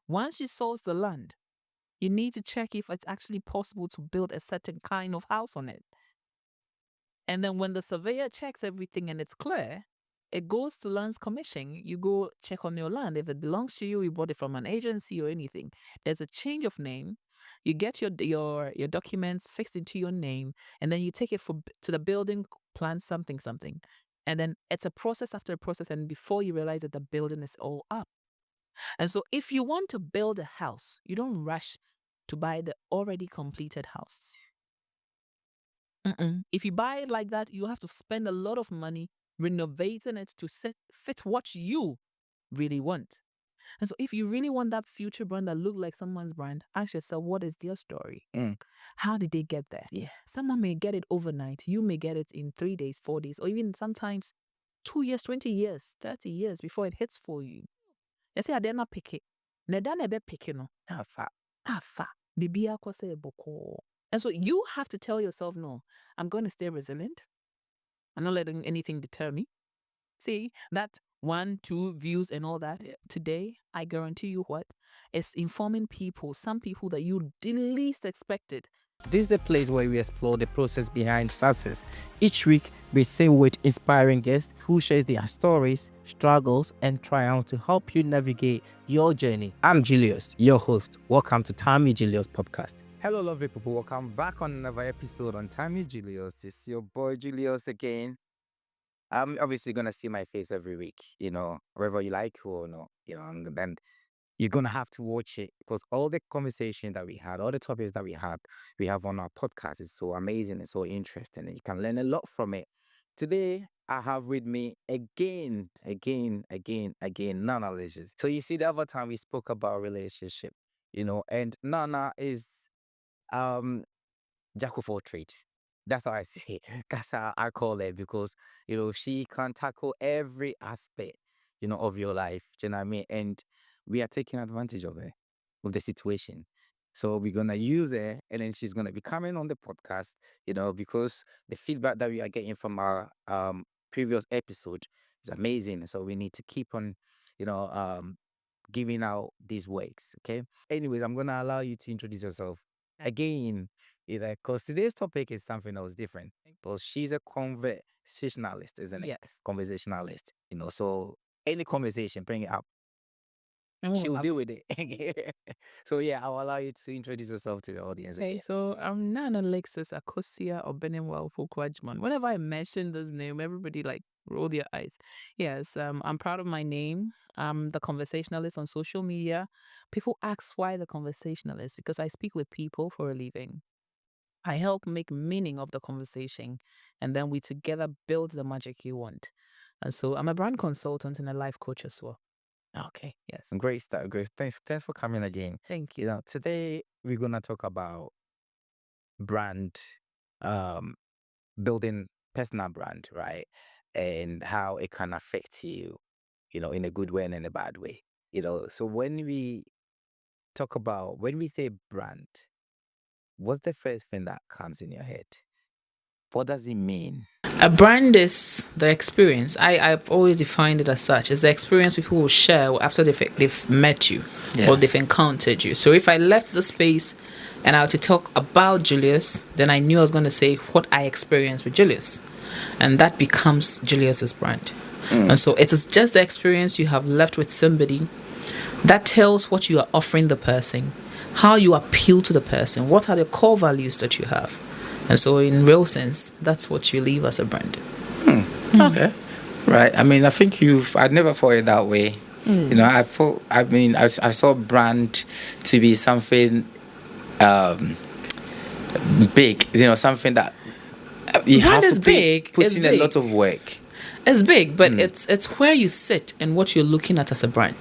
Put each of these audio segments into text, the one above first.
Once you source the land, you need to check if it's actually possible to build a certain kind of house on it. And then when the surveyor checks everything and it's clear, it goes to Lands Commission. You go check on your land. If it belongs to you, you bought it from an agency or anything. There's a change of name. You get your documents fixed into your name, and then you take it to the building plan something. And then it's a process after a process, and before you realize that the building is all up. And so if you want to build a house, you don't rush to buy the already completed house. If you buy it like that, you have to spend a lot of money renovating it to fit what you really want. And so if you really want that future brand that look like someone's brand, ask yourself, what is their story? How did they get there? Yeah. Someone may get it overnight. You may get it in 3 days, 4 days, or even sometimes 2 years, 20 years, 30 years before it hits for you. They say, I dare not pick it. Neda nebe pick it no. Afa. Bibi akose boko. And so you have to tell yourself, no, I'm going to stay resilient. I'm not letting anything deter me. See, that 1, 2 views and all that. Today, I guarantee you what? It's informing people, some people that you least expected. This is a place where we explore the process behind success. Each week, we sit with inspiring guests who share their stories, struggles, and triumphs to help you navigate your journey. I'm Julius, your host. Welcome to Tammy Julius Podcast. Hello, lovely people. Welcome back on another episode on Tammy Julius. It's your boy Julius again. I'm obviously gonna see my face every week, whether you like it or not, and then you're gonna have to watch it because all the conversation that we had, all the topics that we have on our podcast is so amazing and so interesting, and you can learn a lot from it. Today, I have with me again, Naana Lexis. So you see, the other time we spoke about relationship, and Nana is jack of all trades. That's how I say it. That's how I call it because, she can tackle every aspect, of your life. Do you know what I mean? And we are taking advantage of it, of the situation. So we're going to use it and then she's going to be coming on the podcast, because the feedback that we are getting from our previous episode is amazing. So we need to keep on, giving out these works. Okay. Anyways, I'm going to allow you to introduce yourself again, because today's topic is something that was different. Because she's a conversationalist, isn't it? Yes. Conversationalist. So any conversation, bring it up. She'll deal with it. So yeah, I'll allow you to introduce yourself to the audience. Okay, so I'm Naana Lexis Akosia or Benenwell Fukwajman. Whenever I mention this name, everybody roll their eyes. Yes, I'm proud of my name. I'm the conversationalist on social media. People ask why the conversationalist, because I speak with people for a living. I help make meaning of the conversation, and then we together build the magic you want. And so I'm a brand consultant and a life coach as well. Okay, yes. Great stuff. Great. Thanks for coming again. Thank you. Today we're gonna talk about brand, building personal brand, right? And how it can affect you, in a good way and in a bad way. So when we say brand, what's the first thing that comes in your head? What does it mean? A brand is the experience. I've always defined it as such. It's the experience people will share after they've met you or they've encountered you. So if I left the space and I were to talk about Julius, then I knew I was going to say what I experienced with Julius. And that becomes Julius's brand. And so it is just the experience you have left with somebody that tells what you are offering the person, how you appeal to the person, what are the core values that you have. And so in real sense, that's what you leave as a brand. Okay. Right. I mean, I think I'd never thought it that way. I saw brand to be something big, something that you brand have to put in a lot of work. It's big, but it's where you sit and what you're looking at as a brand.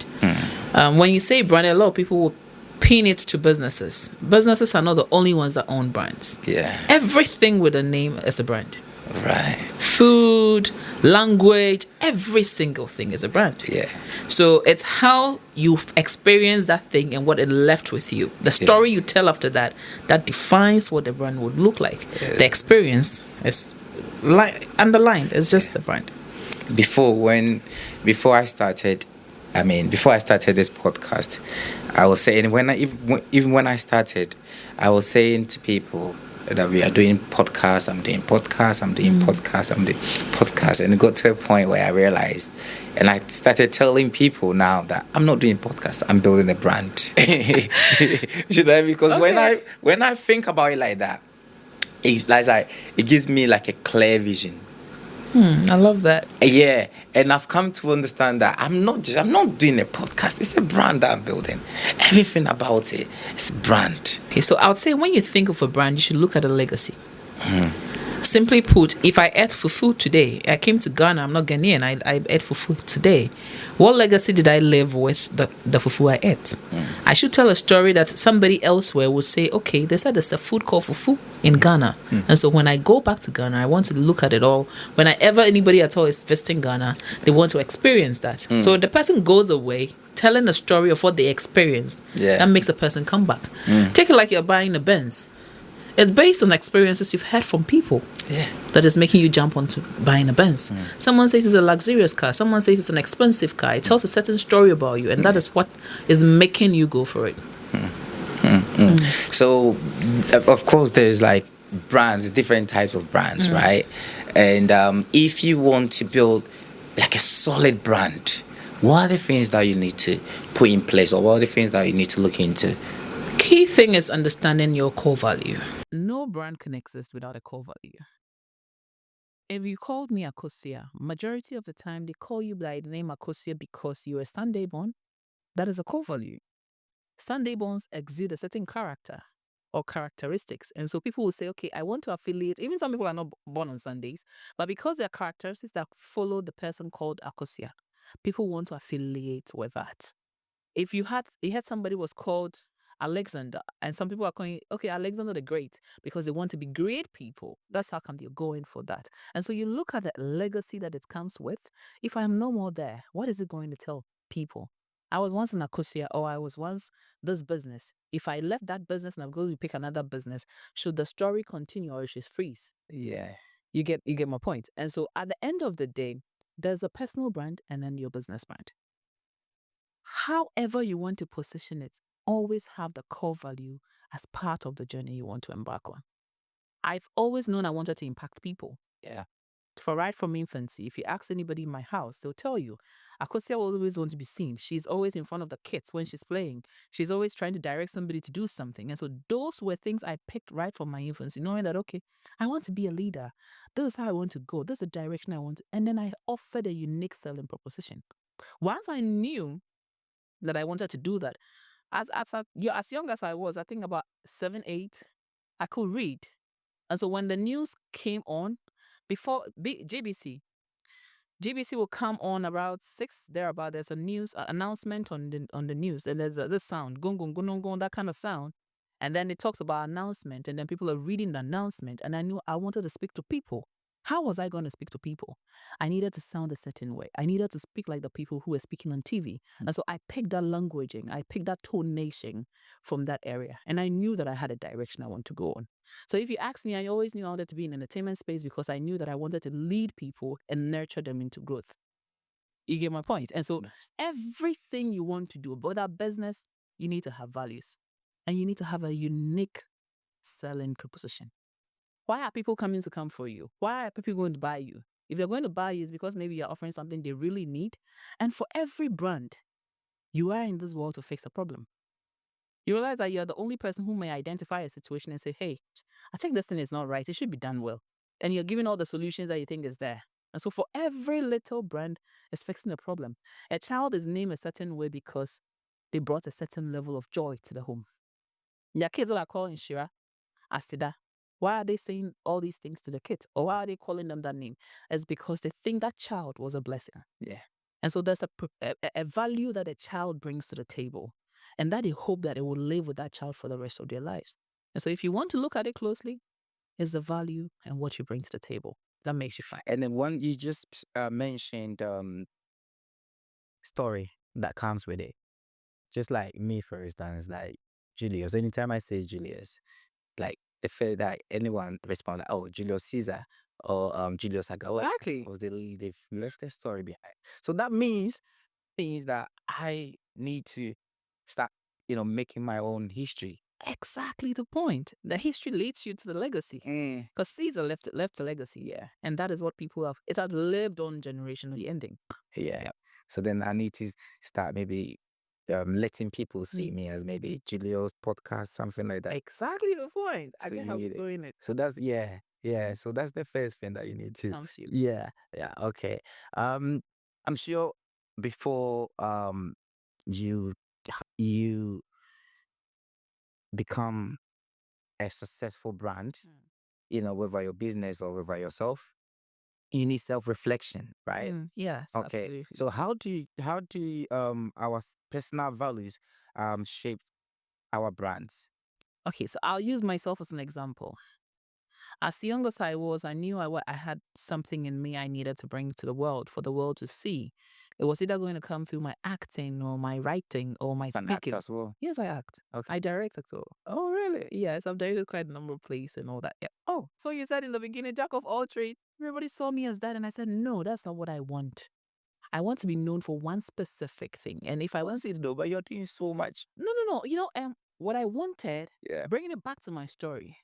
When you say brand, a lot of people will pin it to businesses. Businesses are not the only ones that own brands. Yeah. Everything with a name is a brand. Right. Food, language, every single thing is a brand. Yeah. So it's how you've experienced that thing and what it left with you. The story you tell after that defines what the brand would look like. Yeah. The experience is underlined. It's just the brand. Before I started I mean, before I started this podcast, I was saying even when I started, I was saying to people that we are doing podcasts. I'm doing podcasts. I'm doing podcasts. I'm doing podcasts, and it got to a point where I realized, and I started telling people now that I'm not doing podcasts. I'm building a brand. Should I? Because when I think about it like that, it's like it gives me like a clear vision. I love that. Yeah, and I've come to understand that I'm not doing a podcast. It's a brand that I'm building. Everything about it is a brand. Okay, so I would say when you think of a brand, you should look at a legacy. Simply put, if I ate fufu today, I came to Ghana, I'm not Ghanaian, I ate fufu today. What legacy did I live with the fufu I ate? I should tell a story that somebody elsewhere would say, okay, they said there's a food called fufu in Ghana. And so when I go back to Ghana, I want to look at it all. Whenever anybody at all is visiting Ghana, they want to experience that. So the person goes away telling a story of what they experienced. That makes a person come back. Take it like you're buying a Benz. It's based on experiences you've had from people that is making you jump onto buying a Benz. Someone says it's a luxurious car. Someone says it's an expensive car. It tells a certain story about you, and that is what is making you go for it. So, of course, there's like brands, different types of brands, right? And if you want to build like a solid brand, what are the things that you need to put in place, or what are the things that you need to look into? Key thing is understanding your core value. No brand can exist without a core value. If you called me Akosia, majority of the time they call you by the name Akosia because you're a Sunday born. That is a core value. Sunday borns exude a certain character or characteristics. And so people will say, okay, I want to affiliate. Even some people are not born on Sundays, but because there are characteristics that follow the person called Akosia, people want to affiliate with that. If you had somebody was called Alexander, and some people are calling, okay, Alexander the Great, because they want to be great people. That's how come they're going for that. And so you look at the legacy that it comes with. If I'm no more there, what is it going to tell people? I was once in Akosia, or I was once this business. If I left that business and I'm going to pick another business, should the story continue or should it freeze? Yeah. You get my point. And so at the end of the day, there's a personal brand and then your business brand. However you want to position it, always have the core value as part of the journey you want to embark on. I've always known I wanted to impact people. Yeah. Right from infancy, if you ask anybody in my house, they'll tell you, Akosia will always want to be seen. She's always in front of the kids when she's playing. She's always trying to direct somebody to do something. And so those were things I picked right from my infancy, knowing that, okay, I want to be a leader. This is how I want to go. This is the direction I want to. And then I offered a unique selling proposition. Once I knew that I wanted to do that, as young as I was, I think about 7, 8, I could read. And so when the news came on, before GBC will come on about 6 thereabout. There's a news announcement on the news, and there's this sound, gung gung gung gung, that kind of sound, and then it talks about announcement, and then people are reading the announcement, and I knew I wanted to speak to people. How was I going to speak to people? I needed to sound a certain way. I needed to speak like the people who were speaking on TV. And so I picked that languaging, I picked that tonation from that area. And I knew that I had a direction I want to go on. So if you ask me, I always knew I wanted to be in entertainment space because I knew that I wanted to lead people and nurture them into growth. You get my point? And so everything you want to do about that business, you need to have values. And you need to have a unique selling proposition. Why are people coming to come for you? Why are people going to buy you? If they're going to buy you, it's because maybe you're offering something they really need. And for every brand, you are in this world to fix a problem. You realize that you're the only person who may identify a situation and say, hey, I think this thing is not right. It should be done well. And you're giving all the solutions that you think is there. And so for every little brand, it's fixing a problem. A child is named a certain way because they brought a certain level of joy to the home. Your kids that are calling Shira, Asida. Why are they saying all these things to the kids? Or why are they calling them that name? It's because they think that child was a blessing. Yeah. And so there's a value that a child brings to the table, and that they hope that it will live with that child for the rest of their lives. And so if you want to look at it closely, it's the value and what you bring to the table that makes you fine. And then one you just mentioned story that comes with it. Just like me, for instance, like Julius. Anytime I say Julius, like the fact that anyone respond, like, oh, Julius Caesar or Julius Agawa, Exactly. because they've left their story behind. So that means means that I need to start, making my own history. Exactly the point. The history leads you to the legacy. Because Caesar left a legacy, yeah. And that is what people have. It has lived on generationally ending. Yeah. So then I need to start maybe letting people see me as maybe Julio's podcast, something like that. Exactly the point. I So can you help need it. doing it. So that's So that's the first thing that you need to. Absolutely. Yeah. Okay. I'm sure before you you become a successful brand, whether your business or whether yourself, you need self-reflection, right? Yes, Okay. absolutely. So how do our personal values shape our brands? Okay, so I'll use myself as an example. As young as I was, I knew I had something in me I needed to bring to the world for the world to see. It was either going to come through my acting or my writing or my An act speaking. as well. Yes, I act. Okay. I direct as well. Oh, really? Yes, I've directed quite a number of plays and all that. Yeah. Oh, so you said in the beginning, jack of all trades. Everybody saw me as that, and I said, no, that's not what I want. I want to be known for one specific thing. And if I want it though, but you're doing so much. no. What I wanted, Yeah. bringing it back to my story,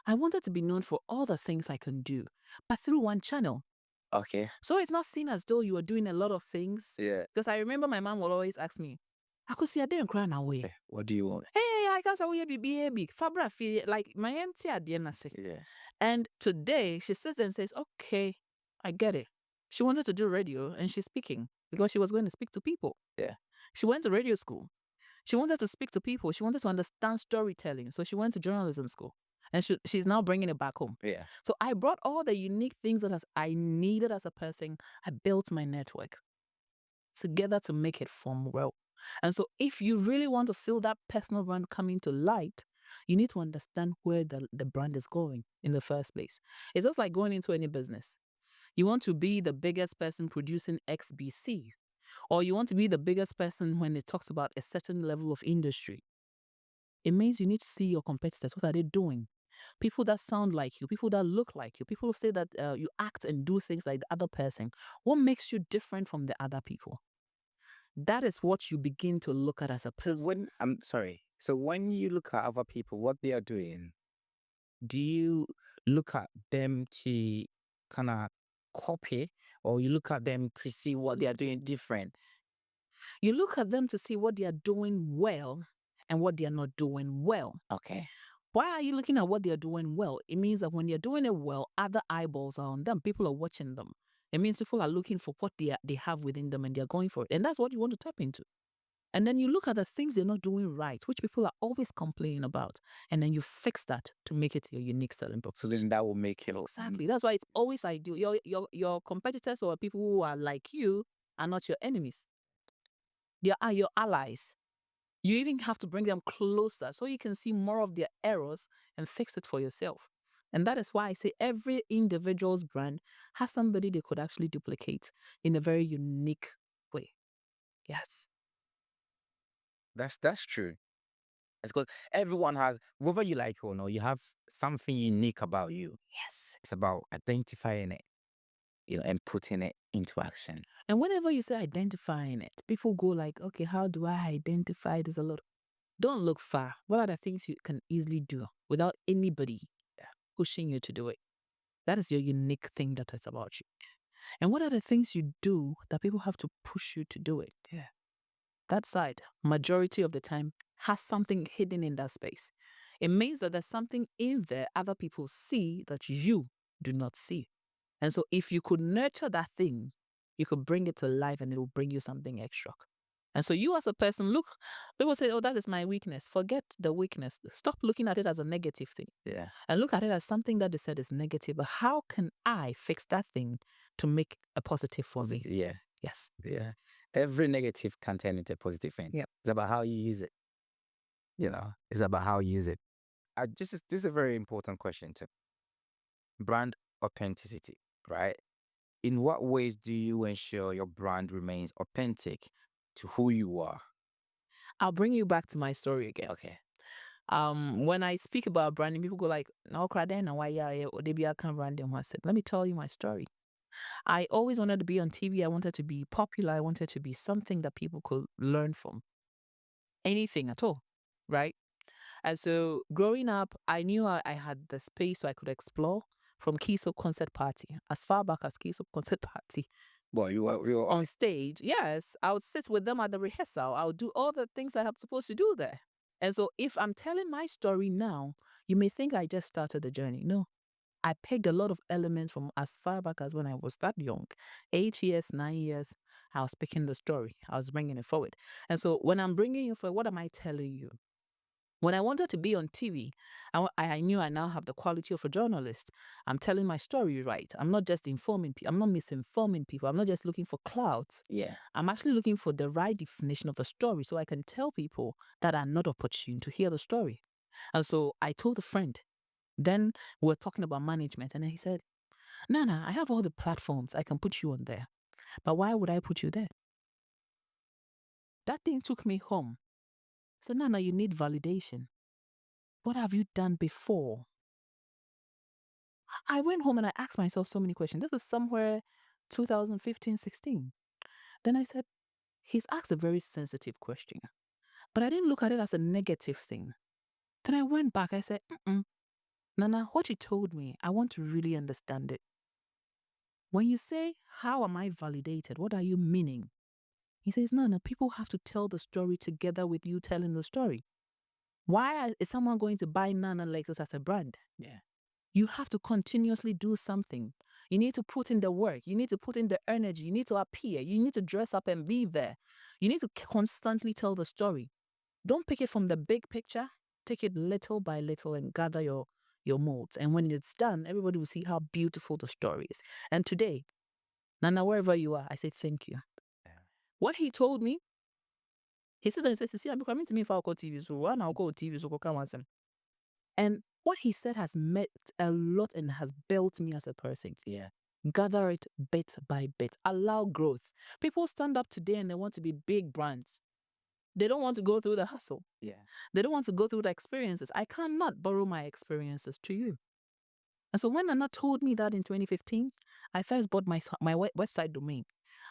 I wanted to be known for all the things I can do, but through one channel. Okay. So it's not seen as though you are doing a lot of things. Yeah. Because I remember my mom would always ask me, I could see a day and cry away. What do you want? Hey, I guess I will be big. Fabra feel like my auntie at the end of the day. Yeah. And today she sits and says, okay, I get it. She wanted to do radio and she's speaking because she was going to speak to people. Yeah. She went to radio school. She wanted to speak to people. She wanted to understand storytelling. So she went to journalism school. And she's now bringing it back home. Yeah. So I brought all the unique things that I needed as a person. I built my network together to make it form well. And so if you really want to feel that personal brand coming to light, you need to understand where the brand is going in the first place. It's just like going into any business. You want to be the biggest person producing XBC, or you want to be the biggest person when it talks about a certain level of industry. It means you need to see your competitors. What are they doing? People that sound like you, people that look like you, people who say that you act and do things like the other person. What makes you different from the other people? That is what you begin to look at as a person. So when you look at other people, what they are doing, do you look at them to kind of copy, or you look at them to see what they are doing different? You look at them to see what they are doing well and what they are not doing well. Okay. Why are you looking at what they are doing well? It means that when you're doing it well, other eyeballs are on them. People are watching them. It means people are looking for what they have within them and they're going for it. And that's what you want to tap into. And then you look at the things they're not doing right, which people are always complaining about. And then you fix that to make it your unique selling proposition. So then that will make it Exactly. That's why it's always ideal. Your competitors or people who are like you are not your enemies. They are your allies. You even have to bring them closer so you can see more of their errors and fix it for yourself. And that is why I say every individual's brand has somebody they could actually duplicate in a very unique way. Yes. That's true. It's because everyone has, whether you like it or not, you have something unique about you. Yes. It's about identifying it, and putting it into action. And whenever you say identifying it, people go like, okay, how do I identify this a lot? Don't look far. What are the things you can easily do without anybody pushing you to do it? That is your unique thing that is about you. And what are the things you do that people have to push you to do it? Yeah. That side, majority of the time, has something hidden in that space. It means that there's something in there other people see that you do not see. And so if you could nurture that thing, you could bring it to life and it will bring you something extra. And so you as a person, look, people say, oh, that is my weakness. Forget the weakness. Stop looking at it as a negative thing. Yeah. And look at it as something that they said is negative. But how can I fix that thing to make a positive for me? Yeah. Yes. Yeah. Every negative can turn into a positive thing. Yeah. It's about how you use it. It's about how you use it. This is a very important question too. Brand authenticity, right? In what ways do you ensure your brand remains authentic to who you are? I'll bring you back to my story again. Okay. When I speak about branding, people go like, "No, why they be branding?" I said, let me tell you my story. I always wanted to be on TV. I wanted to be popular. I wanted to be something that people could learn from. Anything at all, right? And so growing up, I knew I had the space so I could explore from Kiso Concert Party, as far back as Kiso Concert Party. Boy, you were On stage, yes, I would sit with them at the rehearsal. I would do all the things I am supposed to do there. And so if I'm telling my story now, you may think I just started the journey. No, I pegged a lot of elements from as far back as when I was that young, 8 years, 9 years. I was picking the story. I was bringing it forward. And so when I'm bringing you forward, what am I telling you? When I wanted to be on TV, I knew I now have the quality of a journalist. I'm telling my story right. I'm not just informing people. I'm not misinforming people. I'm not just looking for clouds. Yeah. I'm actually looking for the right definition of the story so I can tell people that are not opportune to hear the story. And so I told a friend, then we were talking about management, and he said, Nana, I have all the platforms. I can put you on there. But why would I put you there? That thing took me home. I said, Nana, you need validation. What have you done before? I went home and I asked myself so many questions. This was somewhere 2015, 16. Then I said, he's asked a very sensitive question. But I didn't look at it as a negative thing. Then I went back. I said, Nana, what you told me, I want to really understand it. When you say, how am I validated? What are you meaning? He says, Nana, people have to tell the story together with you telling the story. Why is someone going to buy Naana Lexis as a brand? Yeah. You have to continuously do something. You need to put in the work. You need to put in the energy. You need to appear. You need to dress up and be there. You need to constantly tell the story. Don't pick it from the big picture. Take it little by little and gather your molds. And when it's done, everybody will see how beautiful the story is. And today, Nana, wherever you are, I say thank you. Yeah. What he told me, he said, see, I'm coming to me for our TV, so one I'll go TV, so come on. And what he said has meant a lot and has built me as a person. Yeah. Gather it bit by bit. Allow growth. People stand up today and they want to be big brands. They don't want to go through the hustle. Yeah. They don't want to go through the experiences. I cannot borrow my experiences to you. And so when Nana told me that in 2015, I first bought my website domain.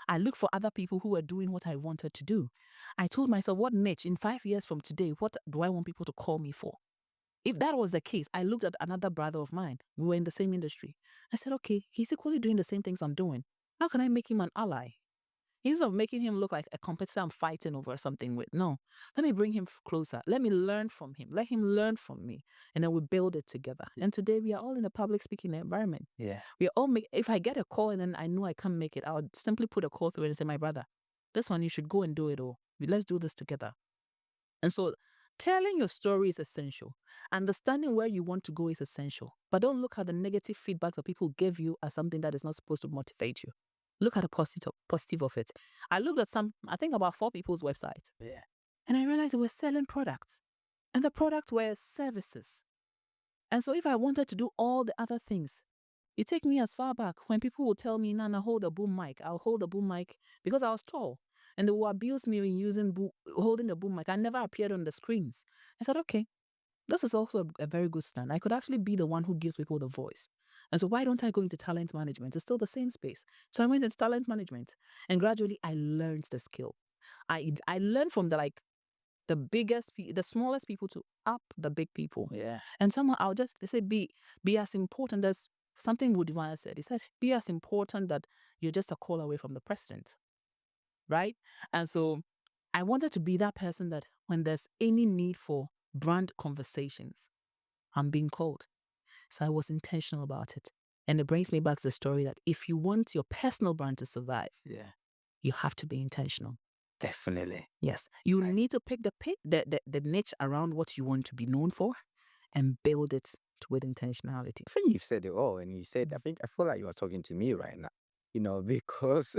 I looked for other people who were doing what I wanted to do. I told myself, what niche in 5 years from today, what do I want people to call me for? If that was the case, I looked at another brother of mine. We were in the same industry. I said, okay, he's equally doing the same things I'm doing. How can I make him an ally? Instead of making him look like a competitor I'm fighting over something with, no. Let me bring him closer. Let me learn from him. Let him learn from me. And then we build it together. And today we are all in a public speaking environment. Yeah. We are all if I get a call and then I know I can't make it, I'll simply put a call through and say, my brother, this one you should go and do it, or let's do this together. And so telling your story is essential. Understanding where you want to go is essential. But don't look at the negative feedbacks that people give you as something that is not supposed to motivate you. Look at the positive of it. I looked at I think about 4 people's websites. Yeah. And I realized they were selling products. And the products were services. And so if I wanted to do all the other things, you take me as far back when people will tell me, Nana, hold a boom mic. I'll hold a boom mic because I was tall. And they will abuse me in holding the boom mic. I never appeared on the screens. I said, okay, this is also a very good stand. I could actually be the one who gives people the voice. And so why don't I go into talent management? It's still the same space. So I went into talent management. And gradually I learned the skill. I learned from the smallest people to up the big people. Yeah. And somehow they say be as important as something Woodvine said. He said, be as important that you're just a call away from the president. Right? And so I wanted to be that person that when there's any need for brand conversations, I'm being called. So I was intentional about it. And it brings me back to the story that if you want your personal brand to survive, Yeah. you have to be intentional. Definitely. Yes. You need to pick the niche around what you want to be known for and build it with intentionality. I think you've said it all, and you said, I feel like you are talking to me right now, because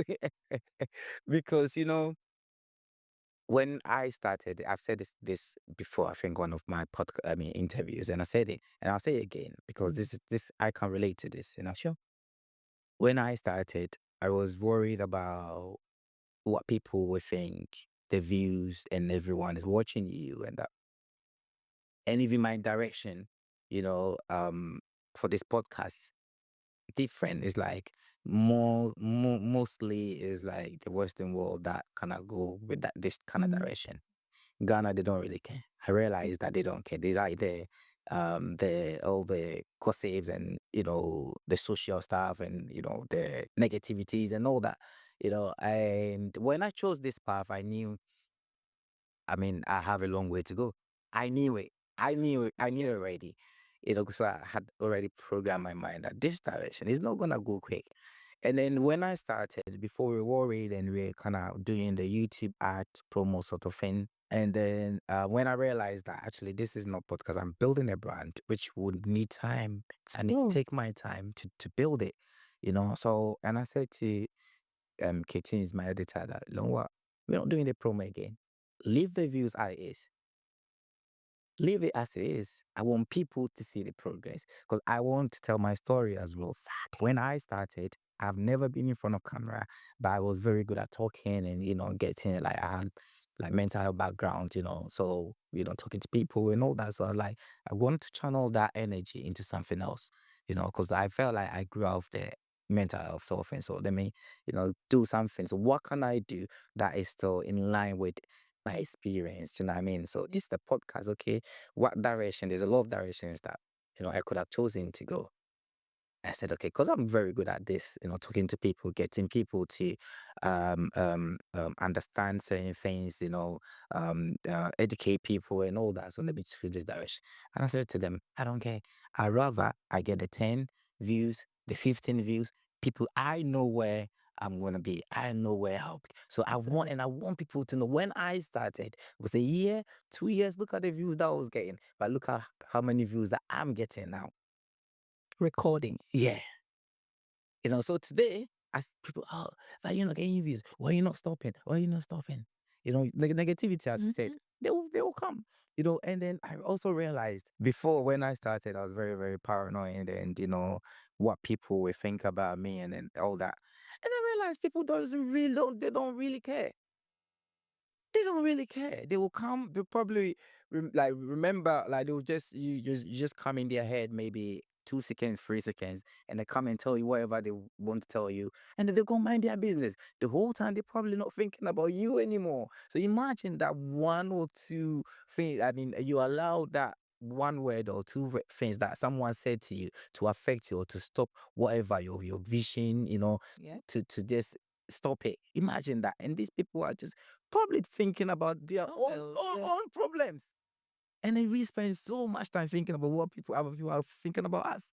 when I started, I've said this before, I think one of my interviews, and I said it, and I'll say it again because this I can relate to this, Sure. When I started, I was worried about what people would think, the views, and everyone is watching you, and that, and even my direction, for this podcast is different. It's like Mostly is like the Western world that kind of go with this kind of direction. Ghana, they don't really care. I realize that they don't care. They like the all the gossips and the social stuff and the negativities and all that. And when I chose this path, I knew. I mean, I have a long way to go. I knew it. I knew it. I knew it already. Because I had already programmed my mind that this direction is not gonna go quick. And then when I started, before we were worried and we were kind of doing the YouTube ad promo sort of thing. And then when I realized that actually this is not podcast, I'm building a brand which would need time. I need to take my time to build it, So, and I said to Katie is my editor that, you know what, we're not doing the promo again. Leave the views as it is. Leave it as it is. I want people to see the progress because I want to tell my story as well. When I started, I've never been in front of camera, but I was very good at talking and getting like I had like mental health background, so talking to people and all that. So I wanted to channel that energy into something else, because I felt like I grew out of the mental health sort of thing. So let me, do something. So what can I do that is still in line with my experience? Do you know what I mean? So this is the podcast, okay? What direction? There's a lot of directions that I could have chosen to go. I said, okay, because I'm very good at this, talking to people, getting people to understand certain things, educate people and all that. So let me choose this direction. And I said to them, I don't care. I rather I get the 10 views, the 15 views, people I know where I'm gonna be. I know where I'll be. So I want people to know when I started, it was a year, 2 years. Look at the views that I was getting, but look at how many views that I'm getting now. Recording. Yeah. So today, as people, that you're not getting views, why are you not stopping? Why are you not stopping? Negativity, as I said, they will come. And then I also realized before when I started, I was very, very paranoid and what people will think about me and then all that. And I realized people they don't really care. They don't really care. They will come. They'll probably remember. Like they'll just come in their head maybe 2 seconds, 3 seconds, and they come and tell you whatever they want to tell you, and then they go mind their business. The whole time they're probably not thinking about you anymore. So imagine that one or two things. I mean, you allow that one word or two things that someone said to you to affect you or to stop whatever your vision. Yeah. To just stop it. Imagine that, and these people are just probably thinking about their own problems. And then we spend so much time thinking about what other people are thinking about us.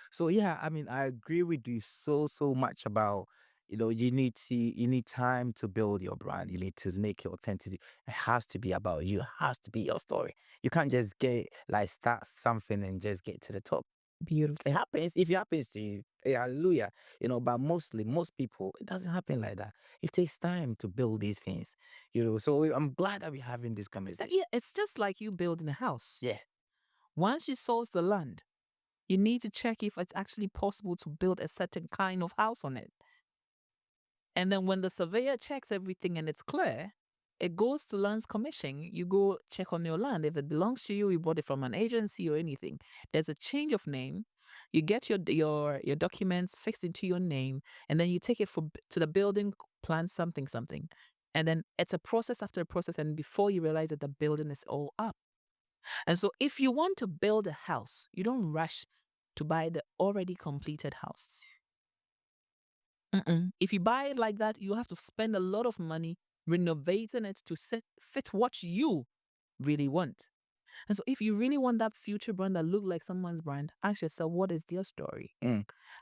So yeah, I mean, I agree with you so much about, you need time to build your brand. You need to make your authenticity. It has to be about you. It has to be your story. You can't just start something and just get to the top. Beautiful. It happens. If it happens to you, hallelujah. But mostly, most people, it doesn't happen like that. It takes time to build these things. So I'm glad that we're having this conversation. Yeah, it's just like you building a house. Yeah. Once you source the land, you need to check if it's actually possible to build a certain kind of house on it. And then when the surveyor checks everything and it's clear, it goes to lands commission. You go check on your land. If it belongs to you, you bought it from an agency or anything. There's a change of name. You get your documents fixed into your name, and then you take it to the building plan something. And then it's a process after a process, and before you realize that the building is all up. And so if you want to build a house, you don't rush to buy the already completed house. If you buy it like that, you have to spend a lot of money renovating it to fit what you really want. And so if you really want that future brand that look like someone's brand, ask yourself, what is their story?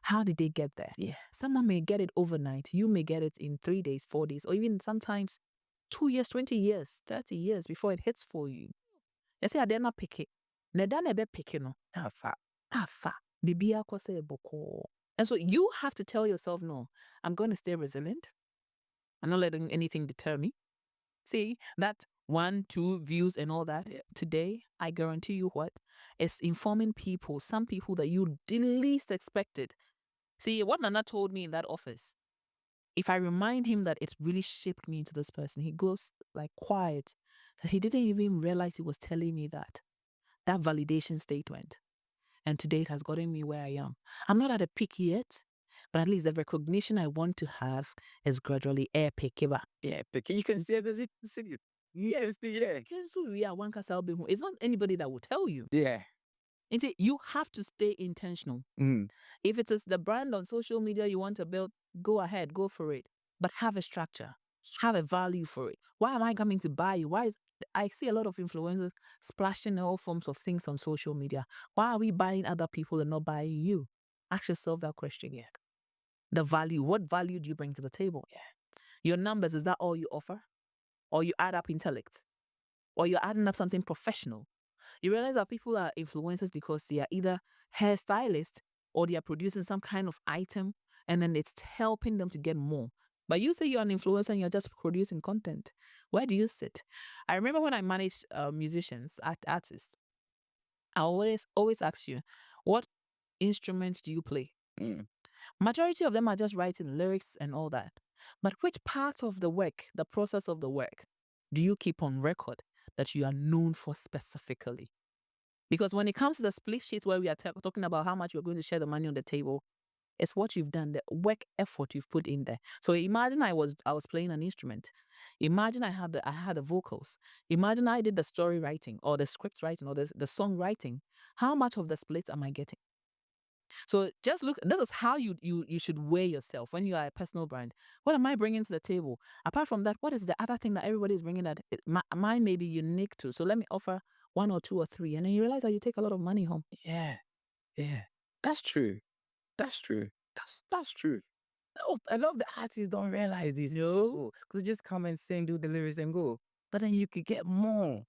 How did they get there? Yeah. Someone may get it overnight. You may get it in 3 days, 4 days, or even sometimes 2 years, 20 years, 30 years before it hits for you. They say, I did not pick it. Neda nebe pick it no. Afa. Bibi akose boko. And so you have to tell yourself, no, I'm going to stay resilient. I'm not letting anything deter me. See, that 1, 2 views and all that today, I guarantee you what? It's informing people, some people that you least expected. See, what Nana told me in that office, if I remind him that it really shaped me into this person, he goes like quiet. That he didn't even realize he was telling me that validation statement. And today it has gotten me where I am. I'm not at a peak yet, But at least the recognition I want to have is gradually air pickeba. Yeah, but you can see it as it. Yes, yeah. It's not anybody that will tell you. Yeah. And see, you have to stay intentional. If it is the brand on social media you want to build, go ahead, go for it. But have a structure, have a value for it. Why am I coming to buy you? I see a lot of influencers splashing all forms of things on social media. Why are we buying other people and not buying you? Ask yourself that question yet. The value, what value do you bring to the table? Yeah. Your numbers, is that all you offer? Or you add up intellect? Or you're adding up something professional? You realize that people are influencers because they are either hairstylists or they are producing some kind of item and then it's helping them to get more. But you say you're an influencer and you're just producing content. Where do you sit? I remember when I managed musicians, artists, I always ask you, what instruments do you play? Majority of them are just writing lyrics and all that. But which part of the work, the process of the work, do you keep on record that you are known for specifically? Because when it comes to the split sheets where we are talking about how much you're going to share the money on the table, it's what you've done, the work effort you've put in there. So imagine I was playing an instrument. Imagine I had the vocals. Imagine I did the story writing or the script writing or the song writing. How much of the split am I getting? So just look, this is how you should weigh yourself when you are a personal brand. What am I bringing to the table? Apart from that, what is the other thing that everybody is bringing that mine may be unique to? So let me offer 1 or 2 or 3. And then you realize that you take a lot of money home. Yeah. That's true. That's true. That's true. Oh, a lot of the artists don't realize this, because just come and sing, do the lyrics and go. But then you could get more.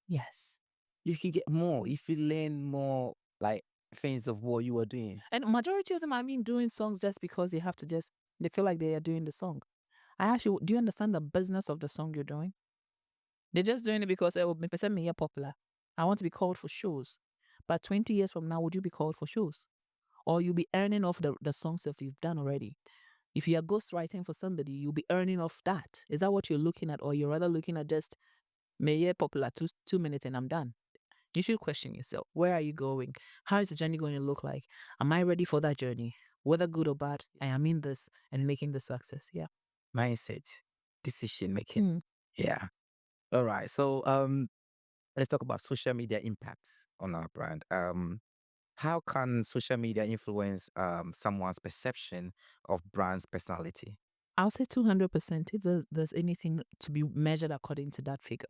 Yes. You could get more if you learn more, like, things of what you are doing. And majority of them have been doing songs just because they feel like they are doing the song. Do you understand the business of the song you're doing? They're just doing it because me are popular. I want to be called for shows. But 20 years from now, would you be called for shows? Or you'll be earning off the songs that you've done already? If you are ghostwriting for somebody, you'll be earning off that. Is that what you're looking at? Or you're rather looking at just me popular 2 minutes and I'm done? You should question yourself. Where are you going? How is the journey going to look like? Am I ready for that journey? Whether good or bad, I am in this and making the success. Yeah. Mindset, decision making. Yeah. All right. So let's talk about social media impacts on our brand. How can social media influence someone's perception of brand's personality? I'll say 200% if there's anything to be measured according to that figure.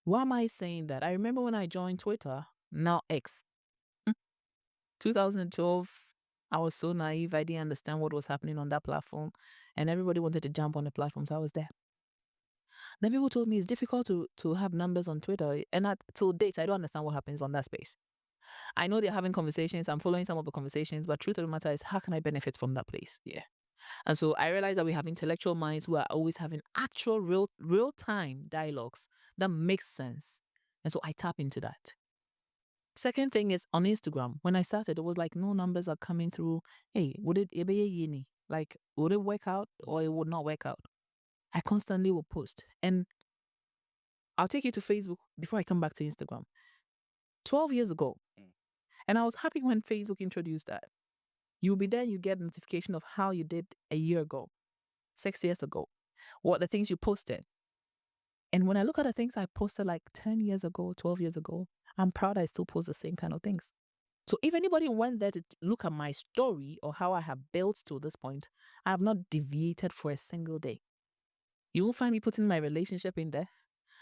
Why am I saying that? I remember when I joined Twitter, now X. 2012, I was so naive. I didn't understand what was happening on that platform. And everybody wanted to jump on the platform, so I was there. Then people told me it's difficult to have numbers on Twitter. And till date, I don't understand what happens on that space. I know they're having conversations. I'm following some of the conversations. But truth of the matter is, how can I benefit from that place? Yeah. And so I realized that we have intellectual minds who are always having actual real-time dialogues that makes sense. And so I tap into that. Second thing is on Instagram. When I started, it was like no numbers are coming through. Hey, would it work out or it would not work out? I constantly will post. And I'll take you to Facebook before I come back to Instagram. 12 years ago. And I was happy when Facebook introduced that. You'll be there, you get a notification of how you did a year ago, 6 years ago, what the things you posted. And when I look at the things I posted like 10 years ago, 12 years ago, I'm proud I still post the same kind of things. So if anybody went there to look at my story or how I have built to this point, I have not deviated for a single day. You won't find me putting my relationship in there.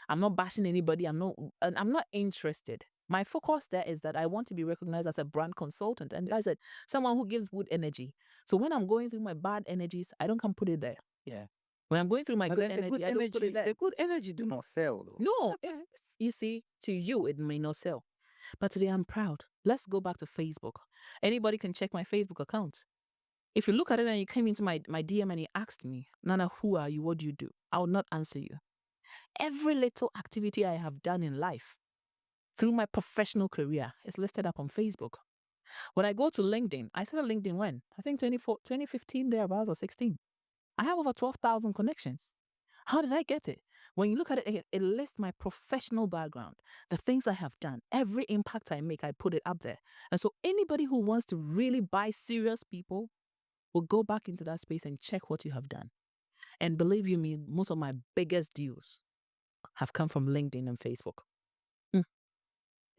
I'm not bashing anybody. I'm not interested. My focus there is that I want to be recognized as a brand consultant. And I said, someone who gives good energy. So when I'm going through my bad energies, I don't come put it there. Yeah. When I'm going through my good energy, I don't put it there. The good energy do not sell, though. No. You see, to you, it may not sell. But today I'm proud. Let's go back to Facebook. Anybody can check my Facebook account. If you look at it and you came into my DM and you asked me, Nana, who are you? What do you do? I will not answer you. Every little activity I have done in life through my professional career is listed up on Facebook. When I go to LinkedIn, I started LinkedIn when? I think 2015 thereabouts or 16. I have over 12,000 connections. How did I get it? When you look at it, it lists my professional background, the things I have done, every impact I make, I put it up there. And so anybody who wants to really buy serious people, will go back into that space and check what you have done. And believe you me, most of my biggest deals have come from LinkedIn and Facebook.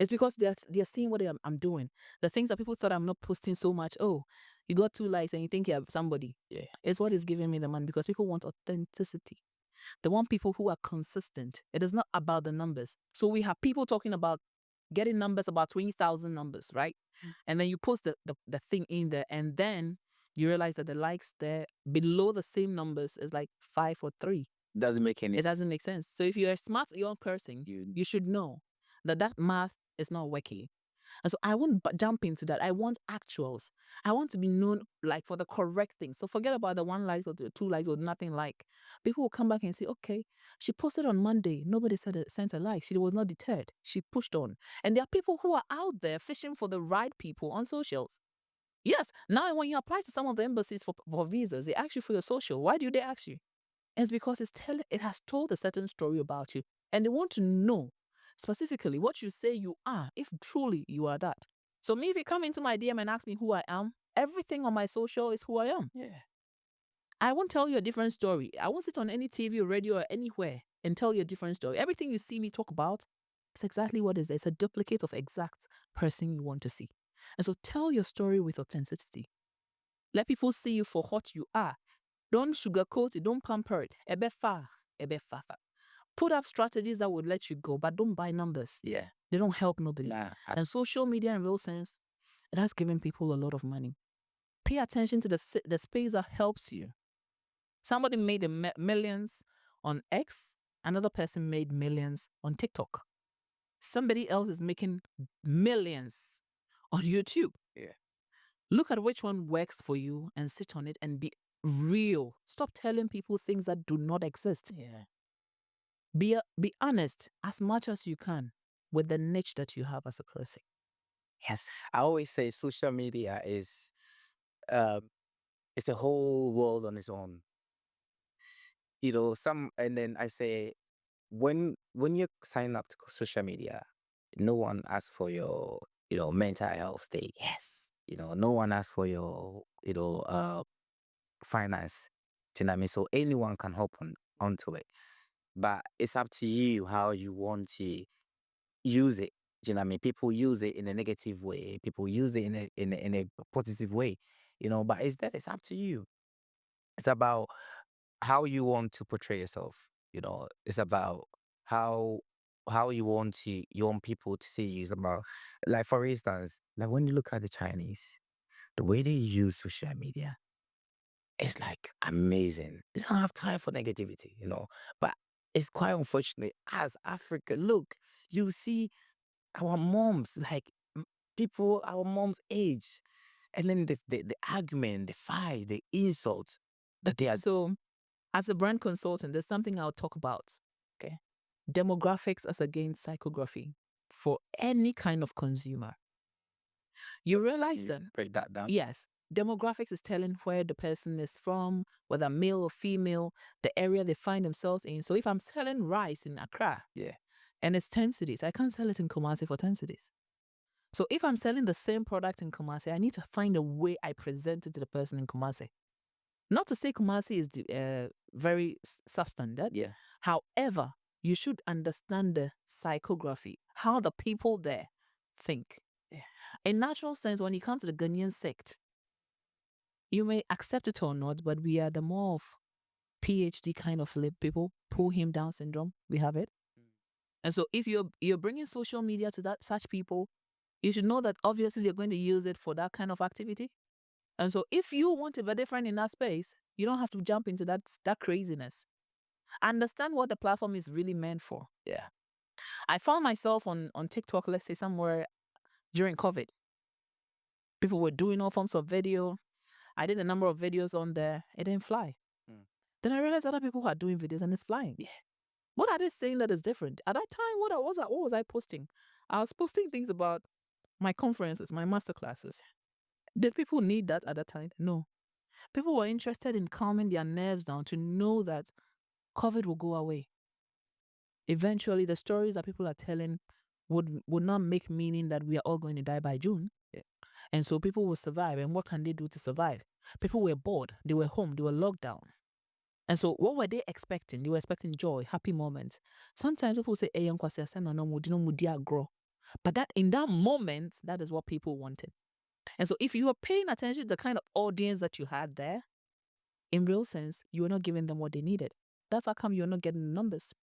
It's because they're seeing what I'm doing. The things that people thought I'm not posting so much. Oh, you got 2 likes and you think you have somebody. Yeah. It's what is giving me the money, because people want authenticity. They want people who are consistent. It is not about the numbers. So we have people talking about getting numbers, about 20,000 numbers, right? And then you post the thing in there, and then you realize that the likes there below the same numbers is like 5 or 3. Doesn't make any It doesn't make sense. So if you're a smart young person, you should know that math is not working. And so I won't jump into that. I want actuals. I want to be known like for the correct thing. So forget about the 1 like or the 2 likes or nothing like. People will come back and say, okay, she posted on Monday. Nobody sent a like. She was not deterred. She pushed on. And there are people who are out there fishing for the right people on socials. Yes. Now when you apply to some of the embassies for visas, they ask you for your social. Why do they ask you? It's because it has told a certain story about you. And they want to know specifically what you say you are, if truly you are that. So me, if you come into my DM and ask me who I am, everything on my social is who I am. Yeah. I won't tell you a different story. I won't sit on any TV or radio or anywhere and tell you a different story. Everything you see me talk about is exactly what it is. It's a duplicate of exact person you want to see. And so tell your story with authenticity. Let people see you for what you are. Don't sugarcoat it. Don't pamper it. Ebe fa. Put up strategies that would let you go, but don't buy numbers. Yeah. They don't help nobody. Nah. And social media, in real sense, it has given people a lot of money. Pay attention to the space that helps you. Somebody made millions on X. Another person made millions on TikTok. Somebody else is making millions on YouTube. Yeah. Look at which one works for you and sit on it and be real. Stop telling people things that do not exist. Yeah. Be honest as much as you can with the niche that you have as a person. Yes. I always say social media is it's a whole world on its own. And then I say when you sign up to social media, no one asks for your, mental health state. Yes. No one asks for your, finance. Do you know what I mean? So anyone can hop onto it. But it's up to you how you want to use it. Do you know what I mean? People use it in a negative way. People use it in a positive way. But it's up to you. It's about how you want to portray yourself. It's about how you want people to see you. It's about, like, for instance, like when you look at the Chinese, the way they use social media, it's like amazing. They don't have time for negativity, But it's quite unfortunate. As Africa, look, you see our moms, like people our moms' age, and then the argument, the fight, the insult that they are. So, as a brand consultant, there's something I'll talk about. Okay. Demographics as against psychography for any kind of consumer. You realize that? Break that down. Yes. Demographics is telling where the person is from, whether male or female, the area they find themselves in. So if I'm selling rice in Accra, Yeah, and it's 10 cities, I can't sell it in Kumasi for 10 cities. So if I'm selling the same product in Kumasi, I need to find a way I present it to the person in Kumasi. Not to say Kumasi is very substandard. yeah, However, you should understand the psychography, how the people there think. Yeah. In natural sense, when you come to the Ghanaian sect, you may accept it or not, but we are the more of PhD kind of people, pull him down syndrome. We have it. And so if you're bringing social media to such people, you should know that obviously you're going to use it for that kind of activity. And so if you want to be different in that space, you don't have to jump into that craziness. Understand what the platform is really meant for. yeah. I found myself on TikTok, let's say somewhere during COVID. People were doing all forms of video. I did a number of videos on there. It didn't fly. Then I realized other people are doing videos and it's flying. Yeah. What are they saying that is different? At that time, what was I posting? I was posting things about my conferences, my masterclasses. Did people need that at that time? No. People were interested in calming their nerves down to know that COVID will go away. Eventually, the stories that people are telling would not make meaning that we are all going to die by June. Yeah. And so people will survive. And what can they do to survive? People were bored. They were home. They were locked down. And so what were they expecting? They were expecting joy, happy moments. Sometimes people say, "Hey, grow." But that in that moment, that is what people wanted. And so if you are paying attention to the kind of audience that you had there, in real sense, you are not giving them what they needed. That's how come you're not getting the numbers.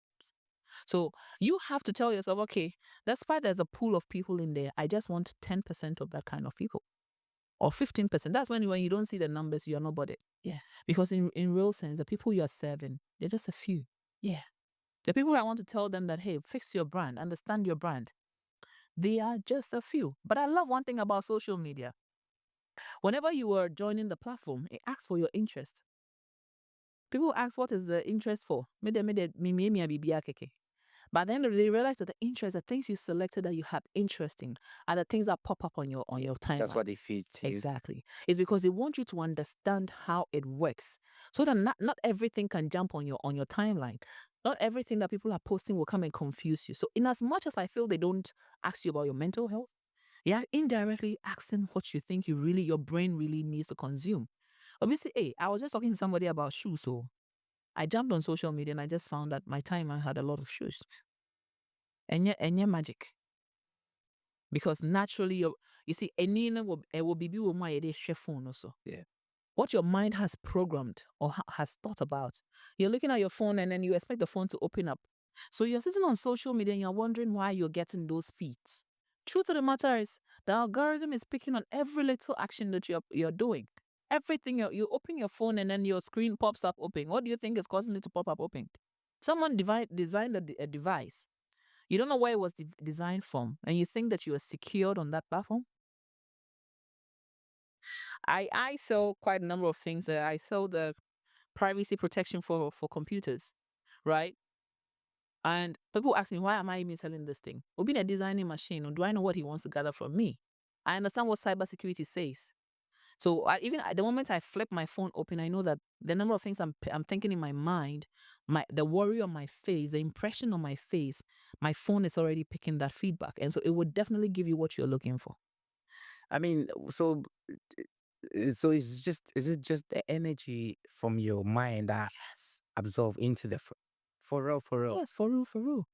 So you have to tell yourself, okay, despite there's a pool of people in there, I just want 10% of that kind of people. Or 15%. That's when you don't see the numbers, you're not bothered. Yeah. Because in real sense, the people you are serving, they're just a few. Yeah. The people I want to tell them that, hey, fix your brand, understand your brand, they are just a few. But I love one thing about social media. Whenever you are joining the platform, it asks for your interest. People ask, what is the interest for? But then they realize that the interest, the things you selected that you have interest in, are the things that pop up on your timeline. That's what they feed to. Exactly. It's because they want you to understand how it works, so that not everything can jump on your timeline. Not everything that people are posting will come and confuse you. So in as much as I feel they don't ask you about your mental health, yeah, indirectly asking what you think your brain really needs to consume. Obviously, hey, I was just talking to somebody about shoes, so I jumped on social media and I just found that my timeline had a lot of shoes. And yet magic. Because naturally, you see, any will be my phone also. Yeah. What your mind has programmed or has thought about, you're looking at your phone and then you expect the phone to open up. So you're sitting on social media and you're wondering why you're getting those feeds. Truth of the matter is, the algorithm is picking on every little action that you're doing. Everything you open your phone and then your screen pops up open. What do you think is causing it to pop up open? Someone designed a device. You don't know where it was designed from, and you think that you are secured on that platform. I sell quite a number of things. I sell the privacy protection for computers, right? And people ask me, why am I even selling this thing? We've been a designing machine, or do I know what he wants to gather from me? I understand what cybersecurity says. So even at the moment I flip my phone open, I know that the number of things I'm thinking in my mind, the worry on my face, the impression on my face, my phone is already picking that feedback. And so it would definitely give you what you're looking for. I mean, so is it just the energy from your mind that absorb into the for real? Yes, for real.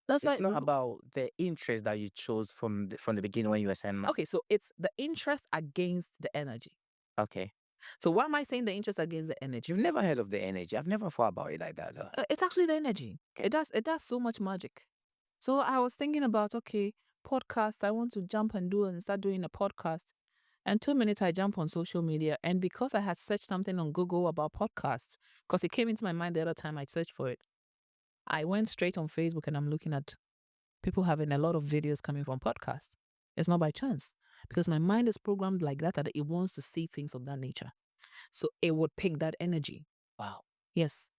That's why It's not about the interest that you chose from the beginning when you were saying. Okay, so it's the interest against the energy. Okay. So why am I saying the interest against the energy? You've never heard of the energy. I've never thought about it like that though. It's actually the energy. Okay. It does so much magic. So I was thinking about, okay, podcast. I want to jump and start doing a podcast. And 2 minutes I jump on social media. And because I had searched something on Google about podcasts, because it came into my mind the other time I searched for it, I went straight on Facebook and I'm looking at people having a lot of videos coming from podcasts. It's not by chance, because my mind is programmed like that it wants to see things of that nature. So it would pick that energy. Wow. Yes.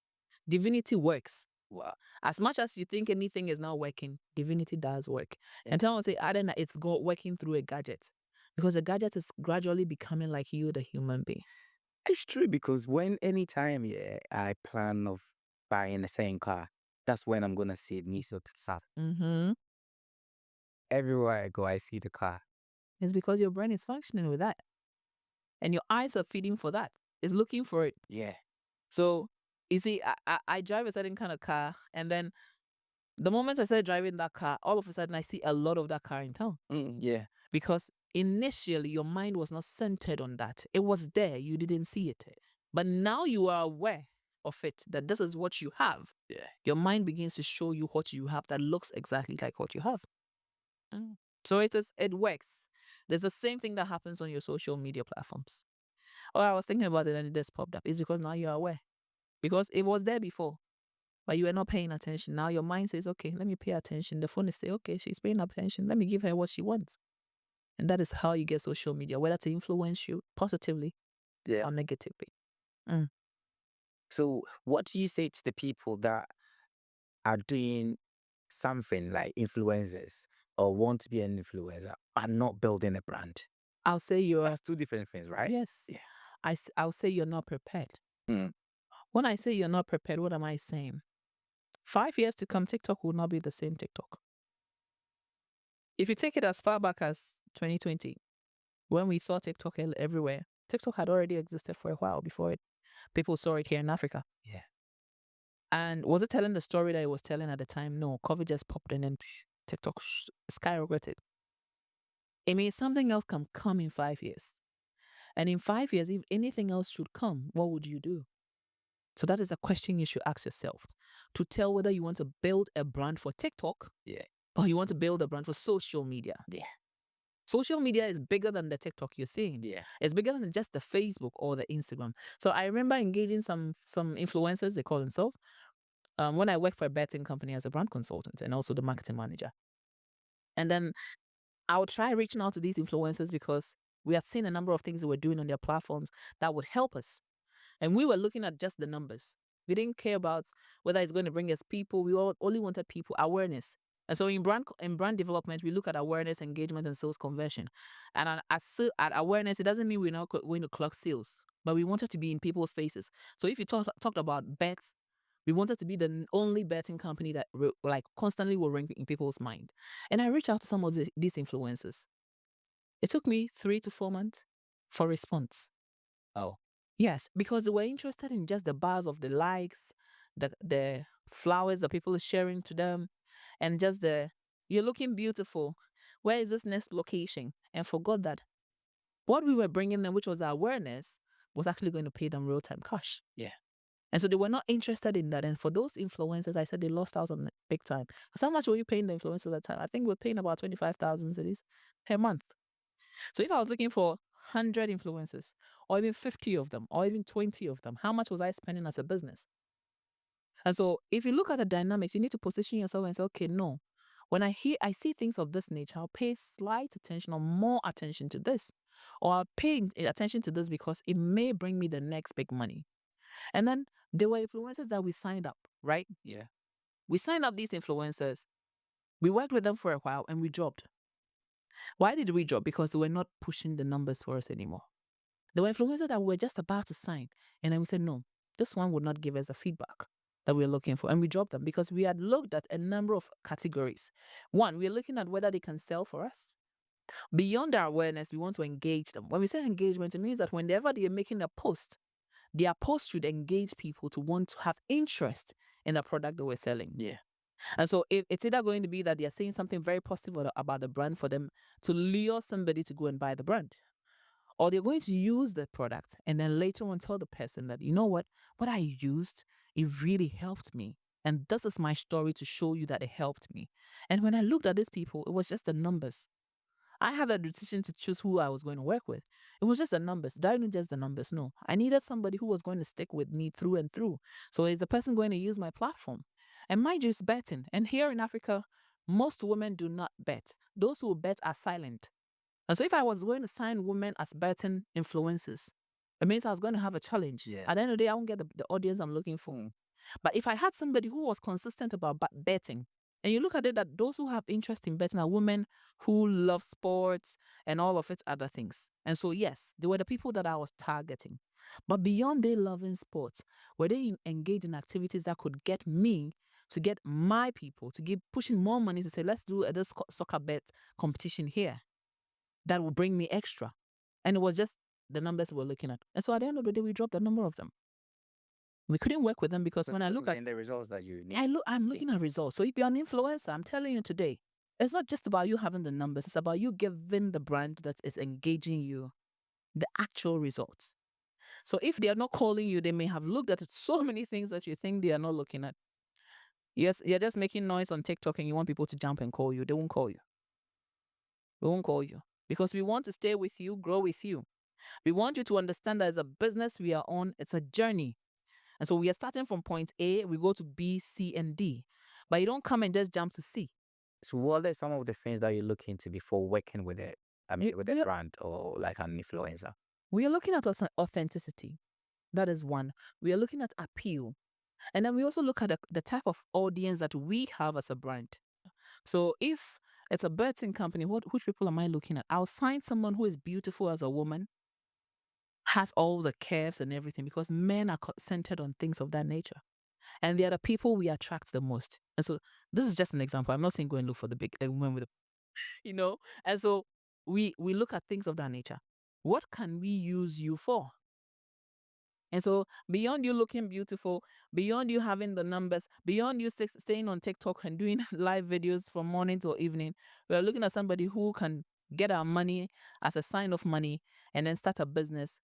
Divinity works. Wow. As much as you think anything is not working, divinity does work. And someone say, I don't know, it's working through a gadget. Because the gadget is gradually becoming like you, the human being. It's true, because anytime I plan of buying a certain car, that's when I'm gonna see it. Mm-hmm. Everywhere I go, I see the car. It's because your brain is functioning with that. And your eyes are feeding for that. It's looking for it. Yeah. So, you see, I drive a certain kind of car, and then the moment I started driving that car, all of a sudden I see a lot of that car in town. Yeah. Because initially your mind was not centered on that. It was there, you didn't see it. But now you are aware of it, that this is what you have. Yeah. Your mind begins to show you what you have that looks exactly like what you have. So it works. There's the same thing that happens on your social media platforms. Oh, I was thinking about it and it just popped up. It's because now you're aware. Because it was there before, but you were not paying attention. Now your mind says, okay, let me pay attention. The phone is saying, okay, she's paying attention. Let me give her what she wants. And that is how you get social media, whether to influence you positively or negatively. So what do you say to the people that are doing something like influencers or want to be an influencer but not building a brand? I'll say That's two different things, right? Yes. Yeah. I'll say you're not prepared. When I say you're not prepared, what am I saying? 5 years to come, TikTok will not be the same TikTok. If you take it as far back as 2020, when we saw TikTok everywhere, TikTok had already existed for a while before people saw it here in Africa. Yeah. And was it telling the story that it was telling at the time? No, COVID just popped in and TikTok skyrocketed. It means something else can come in 5 years. And in 5 years, if anything else should come, what would you do? So that is a question you should ask yourself to tell whether you want to build a brand for TikTok, or you want to build a brand for social media. Yeah. Social media is bigger than the TikTok you're seeing. Yeah. It's bigger than just the Facebook or the Instagram. So I remember engaging some influencers, they call themselves, when I worked for a betting company as a brand consultant and also the marketing manager. And then I would try reaching out to these influencers because we had seen a number of things they were doing on their platforms that would help us. And we were looking at just the numbers. We didn't care about whether it's going to bring us people. We only wanted people awareness. And so in brand development, we look at awareness, engagement, and sales conversion. And at awareness, it doesn't mean we're not going to clock sales, but we wanted to be in people's faces. So if you talked about bets, we wanted to be the only betting company that constantly will ring in people's mind. And I reached out to some of these influencers. It took me 3 to 4 months for response. Oh. Yes, because they were interested in just the bars of the likes, the flowers that people are sharing to them, and just you're looking beautiful. Where is this next location? And forgot that what we were bringing them, which was awareness, was actually going to pay them real-time cash. Yeah. And so they were not interested in that. And for those influencers, I said they lost out on it big time. Because how much were you paying the influencers at the time? I think we're paying about 25,000 cedis per month. So if I was looking for 100 influencers, or even 50 of them, or even 20 of them, how much was I spending as a business? And so if you look at the dynamics, you need to position yourself and say, okay, no. When I see things of this nature, I'll pay slight attention or more attention to this. Or I'll pay attention to this because it may bring me the next big money. And then there were influencers that we signed up, right? Yeah. We signed up these influencers. We worked with them for a while and we dropped. Why did we drop? Because they were not pushing the numbers for us anymore. There were influencers that we were just about to sign. And then we said, no, this one would not give us a feedback that we were looking for. And we dropped them because we had looked at a number of categories. One, we're looking at whether they can sell for us. Beyond our awareness, we want to engage them. When we say engagement, it means that whenever they are making a post, their post should engage people to want to have interest in the product that we're selling. Yeah. And so it's either going to be that they're saying something very positive about the brand for them to lure somebody to go and buy the brand. Or they're going to use the product and then later on tell the person that, you know what I used, it really helped me. And this is my story to show you that it helped me. And when I looked at these people, it was just the numbers. I had a decision to choose who I was going to work with. It was just the numbers. Not even just the numbers, no. I needed somebody who was going to stick with me through and through. So is the person going to use my platform? And mind you, it's betting. And here in Africa, most women do not bet. Those who bet are silent. And so if I was going to sign women as betting influencers, it means I was going to have a challenge. Yeah. At the end of the day, I won't get the audience I'm looking for. But if I had somebody who was consistent about betting, and you look at it that those who have interest in betting are women who love sports and all of its other things. And so, yes, they were the people that I was targeting. But beyond they loving sports, were they engaged in activities that could get me to get my people to keep pushing more money to say, let's do this soccer bet competition here that will bring me extra. And it was just the numbers we were looking at. And so at the end of the day, we dropped a number of them. We couldn't work with them because when I look at the results that you need. I'm looking at results. So if you're an influencer, I'm telling you today, it's not just about you having the numbers. It's about you giving the brand that is engaging you the actual results. So if they are not calling you, they may have looked at so many things that you think they are not looking at. Yes, you're just making noise on TikTok and you want people to jump and call you. They won't call you. We won't call you because we want to stay with you, grow with you. We want you to understand that as a business we are on, it's a journey. And so we are starting from point A, we go to B, C, and D. But you don't come and just jump to C. So what are some of the things that you look into before working with it? I mean, with a brand or like an influencer? We are looking at authenticity. That is one. We are looking at appeal. And then we also look at the type of audience that we have as a brand. So if it's a betting company, which people am I looking at? I'll sign someone who is beautiful as a woman, has all the curves and everything, because men are centered on things of that nature. And they are the people we attract the most. And so this is just an example. I'm not saying go and look for the woman with the, And so we look at things of that nature. What can we use you for? And so beyond you looking beautiful, beyond you having the numbers, beyond you staying on TikTok and doing live videos from morning till evening, we're looking at somebody who can get our money as a sign of money and then start a business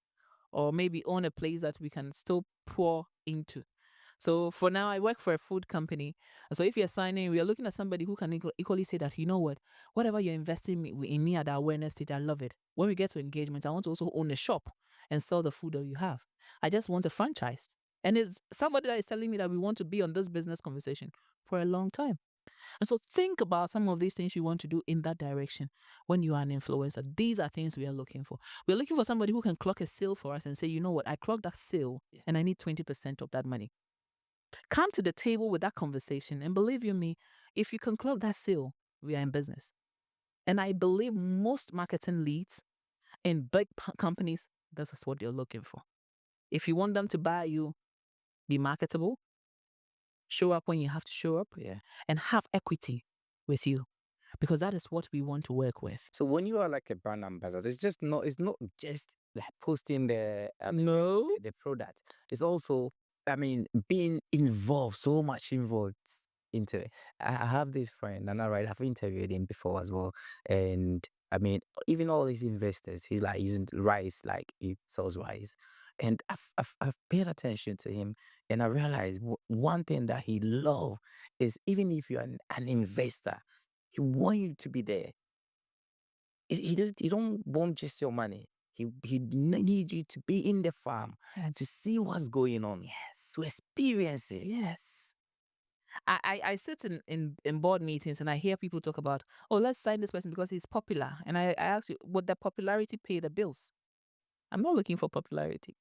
or maybe own a place that we can still pour into. So for now, I work for a food company. So if you're signing, we are looking at somebody who can equally say that, you know what, whatever you're investing in me at the awareness stage, I love it. When we get to engagement, I want to also own a shop and sell the food that you have. I just want a franchise. And it's somebody that is telling me that we want to be on this business conversation for a long time. And so think about some of these things you want to do in that direction when you are an influencer. These are things we are looking for. We're looking for somebody who can clock a sale for us and say, you know what, I clocked that sale and I need 20% of that money. Come to the table with that conversation, and believe you me, if you can clock that sale, we are in business. And I believe most marketing leads in big companies, this is what they're looking for. If you want them to buy you, be marketable, show up when you have to show up, and have equity with you, because that is what we want to work with. So when you are like a brand ambassador, it's not just like posting the No. the product. It's also, I mean, being involved, so much involved into it. I have this friend, Nana, right? I've interviewed him before as well. And I mean, even all these investors, he's like using rice, like he sells rice. And I've paid attention to him, and I realized one thing that he loves is, even if you're an investor, he want you to be there. He don't want just your money. He need you to be in the farm to see what's going on. Yes. To experience it. Yes. I sit in board meetings and I hear people talk about, oh, let's sign this person because he's popular. And I ask you, would the popularity pay the bills? I'm not looking for popularity.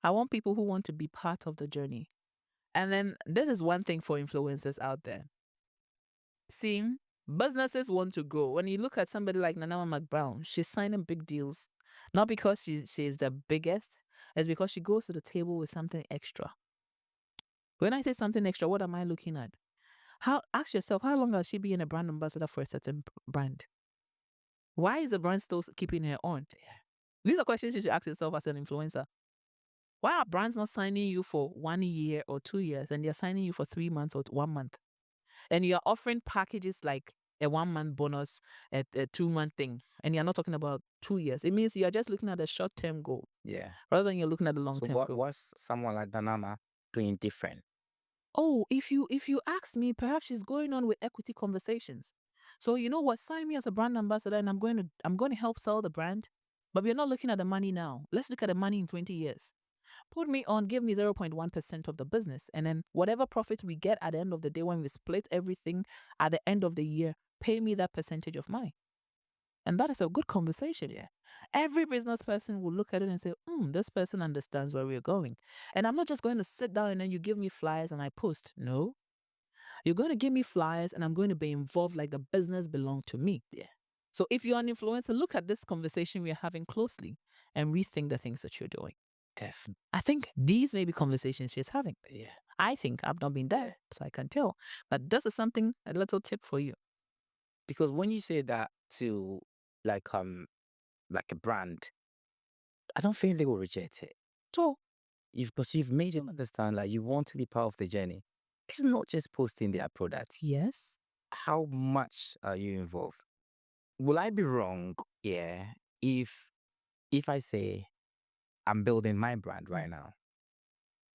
I want people who want to be part of the journey. And then this is one thing for influencers out there. See, businesses want to grow. When you look at somebody like Nana McBrown, she's signing big deals, not because she's the biggest, it's because she goes to the table with something extra. When I say something extra, what am I looking at? Ask yourself, how long has she been a brand ambassador for a certain brand? Why is the brand still keeping her on? These are questions you should ask yourself as an influencer. Why are brands not signing you for 1 year or 2 years and they're signing you for 3 months or 1 month? And you're offering packages like a 1 month bonus, a 2 month thing, and you're not talking about 2 years. It means you're just looking at a short term goal. Yeah. Rather than you're looking at the long term goal. What's someone like Danana doing different? Oh, if you ask me, perhaps she's going on with equity conversations. So you know what? Sign me as a brand ambassador, and I'm going to help sell the brand. But we're not looking at the money now. Let's look at the money in 20 years. Put me on, give me 0.1% of the business, and then whatever profit we get at the end of the day, when we split everything at the end of the year, pay me that percentage of mine. And that is a good conversation. Yeah. Every business person will look at it and say, this person understands where we're going. And I'm not just going to sit down and then you give me flyers and I post. No. You're going to give me flyers and I'm going to be involved like the business belongs to me. Yeah. So if you're an influencer, look at this conversation we're having closely and rethink the things that you're doing. Definitely. I think these may be conversations she's having. Yeah. I think I've not been there, so I can tell. But this is something, a little tip for you. Because when you say that to like a brand, I don't think they will reject it. So Because you've made them understand like you want to be part of the journey. It's not just posting their products. yes. How much are you involved? Will I be wrong? Yeah. If I say I'm building my brand right now,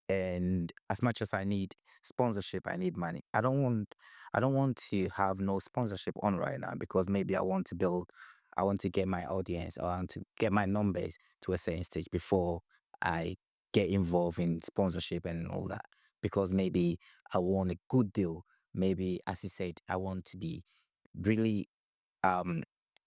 and as much as I need sponsorship, I need money. I don't want to have no sponsorship on right now, because maybe I want to get my audience, or I want to get my numbers to a certain stage before I get involved in sponsorship and all that. Because maybe I want a good deal. Maybe, as you said, I want to be really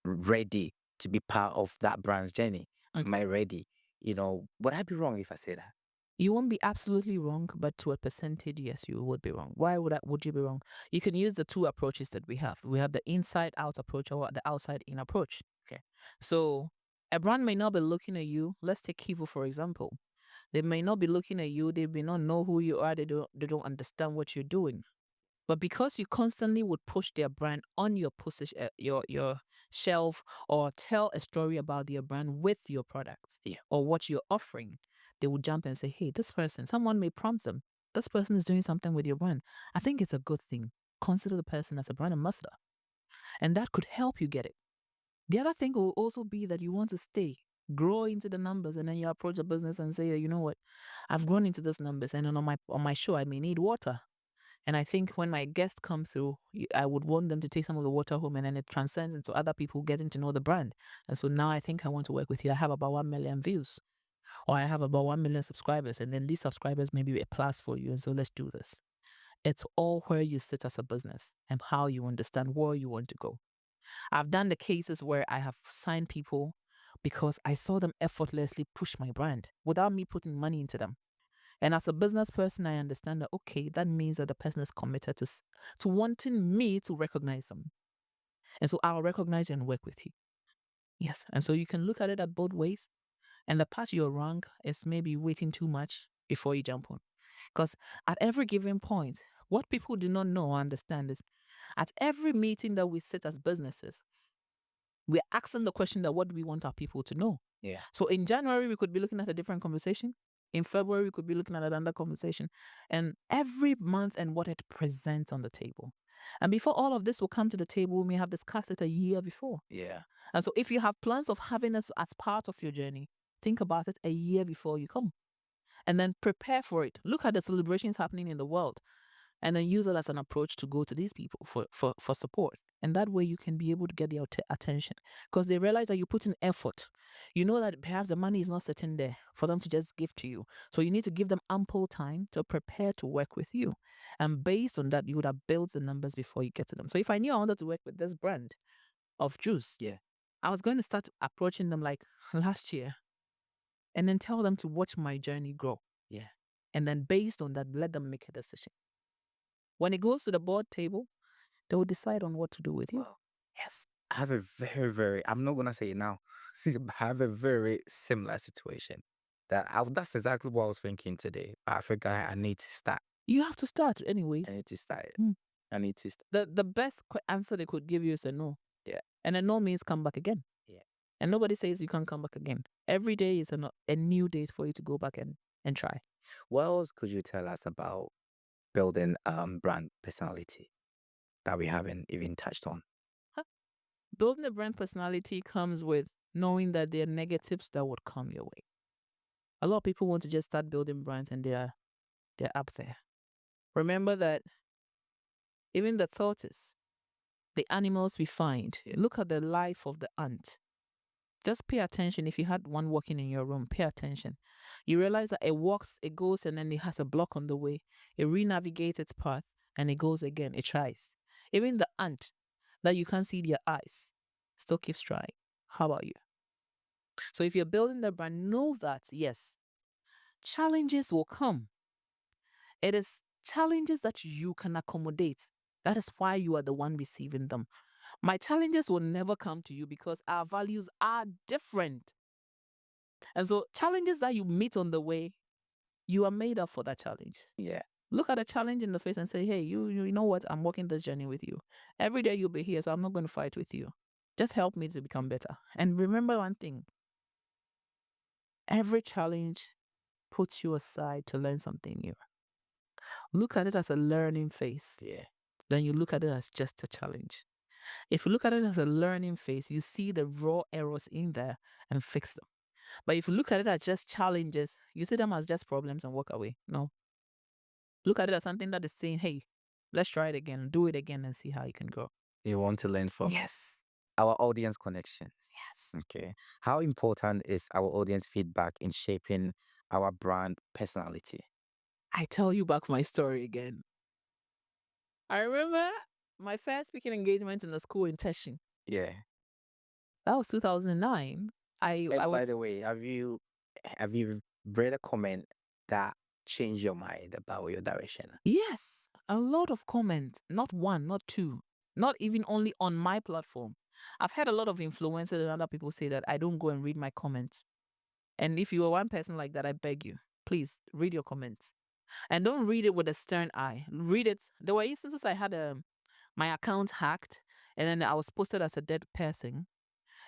ready to be part of that brand's journey. Am I ready? Would I be wrong if I say that? You won't be absolutely wrong, but to a percentage, yes, you would be wrong. Why would you be wrong? You can use the two approaches that we have. We have the inside out approach or the outside in approach. Okay. So a brand may not be looking at you. Let's take Kivu, for example. They may not be looking at you. They may not know who you are. They don't understand what you're doing. But because you constantly would push their brand on your position, your shelf, or tell a story about their brand with your product, or what you're offering, they would jump and say, "Hey, this person." Someone may prompt them. This person is doing something with your brand. I think it's a good thing. Consider the person as a brand ambassador, and that could help you get it. The other thing will also be that you want to stay, grow into the numbers, and then you approach a business and say, "You know what, I've grown into those numbers, and then on my show I may need water." And I think when my guests come through, I would want them to take some of the water home, and then it transcends into other people getting to know the brand. And so now I think I want to work with you. I have about 1 million views, or I have about 1 million subscribers, and then these subscribers may be a plus for you. And so let's do this. It's all where you sit as a business and how you understand where you want to go. I've done the cases where I have signed people because I saw them effortlessly push my brand without me putting money into them. And as a business person, I understand that, okay, that means that the person is committed to wanting me to recognize them. And so I'll recognize you and work with you. Yes. And so you can look at it at both ways. And the part you're wrong is maybe waiting too much before you jump on. Because at every given point, what people do not know or understand is at every meeting that we sit as businesses, we're asking the question that what do we want our people to know? Yeah. So in January, we could be looking at a different conversation. In February, we could be looking at another conversation. And every month and what it presents on the table. And before all of this will come to the table, we may have discussed it a year before. Yeah. And so if you have plans of having us as part of your journey, think about it a year before you come. And then prepare for it. Look at the celebrations happening in the world. And then use it as an approach to go to these people for support. And that way you can be able to get their attention. Because they realize that you put in effort. You know that perhaps the money is not sitting there for them to just give to you. So you need to give them ample time to prepare to work with you. And based on that, you would have built the numbers before you get to them. So if I knew I wanted to work with this brand of juice, I was going to start approaching them like last year. And then tell them to watch my journey grow. Yeah. And then based on that, let them make a decision. When it goes to the board table, they will decide on what to do with you. Wow. Yes. I have a very, I'm not going to say it now. See, I have a very similar situation. That's exactly what I was thinking today. I forgot I need to start. You have to start anyways. I need to start. Mm. I need to start. The best answer they could give you is a no. Yeah. And a no means come back again. Yeah. And nobody says you can't come back again. Every day is a new date for you to go back and try. What else could you tell us about building brand personality that we haven't even touched on? Building a brand personality comes with knowing that there are negatives that would come your way. A lot of people want to just start building brands and they're up there. Remember that even the tortoise, the animals we find, look at the life of the ant. Just pay attention. If you had one walking in your room, pay attention. You realize that it walks, it goes, and then it has a block on the way. It re-navigates its path, and it goes again. It tries. Even the ant that you can't see their eyes still keeps trying. How about you? So if you're building the brand, know that, yes, challenges will come. It is challenges that you can accommodate. That is why you are the one receiving them. My challenges will never come to you because our values are different. And so challenges that you meet on the way, you are made up for that challenge. Yeah. Look at a challenge in the face and say, hey, you know what? I'm walking this journey with you. Every day you'll be here, so I'm not going to fight with you. Just help me to become better. And remember one thing. Every challenge puts you aside to learn something new. Look at it as a learning phase. Yeah. Then you look at it as just a challenge. If you look at it as a learning phase, you see the raw errors in there and fix them. But if you look at it as just challenges, you see them as just problems and walk away. No. Look at it as something that is saying, hey, let's try it again, do it again and see how you can grow. You want to learn from Yes. our audience connections. Yes. Okay. How important is our audience feedback in shaping our brand personality? I tell you back my story again. I remember my first speaking engagement in a school in Teshin. Yeah. That was 2009. And by the way, have you read a comment that changed your mind about your direction? Yes, a lot of comments. Not one, not two. Not even only on my platform. I've had a lot of influencers and other people say that I don't go and read my comments. And if you are one person like that, I beg you, please read your comments. And don't read it with a stern eye. Read it. There were instances I had my account hacked, and then I was posted as a dead person.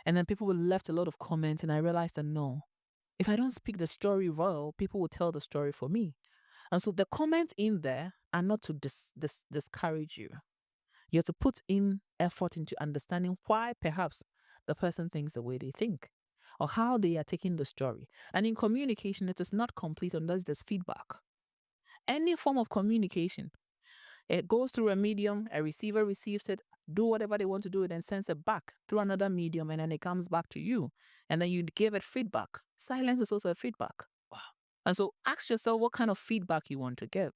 And then people left a lot of comments, and I realized that no, if I don't speak the story well, people will tell the story for me. And so the comments in there are not to discourage you. You have to put in effort into understanding why perhaps the person thinks the way they think or how they are taking the story. And in communication, it is not complete unless there's feedback. Any form of communication, it goes through a medium, a receiver receives it, do whatever they want to do, and then sends it back through another medium, and then it comes back to you. And then you give it feedback. Silence is also a feedback. Wow. And so ask yourself what kind of feedback you want to give.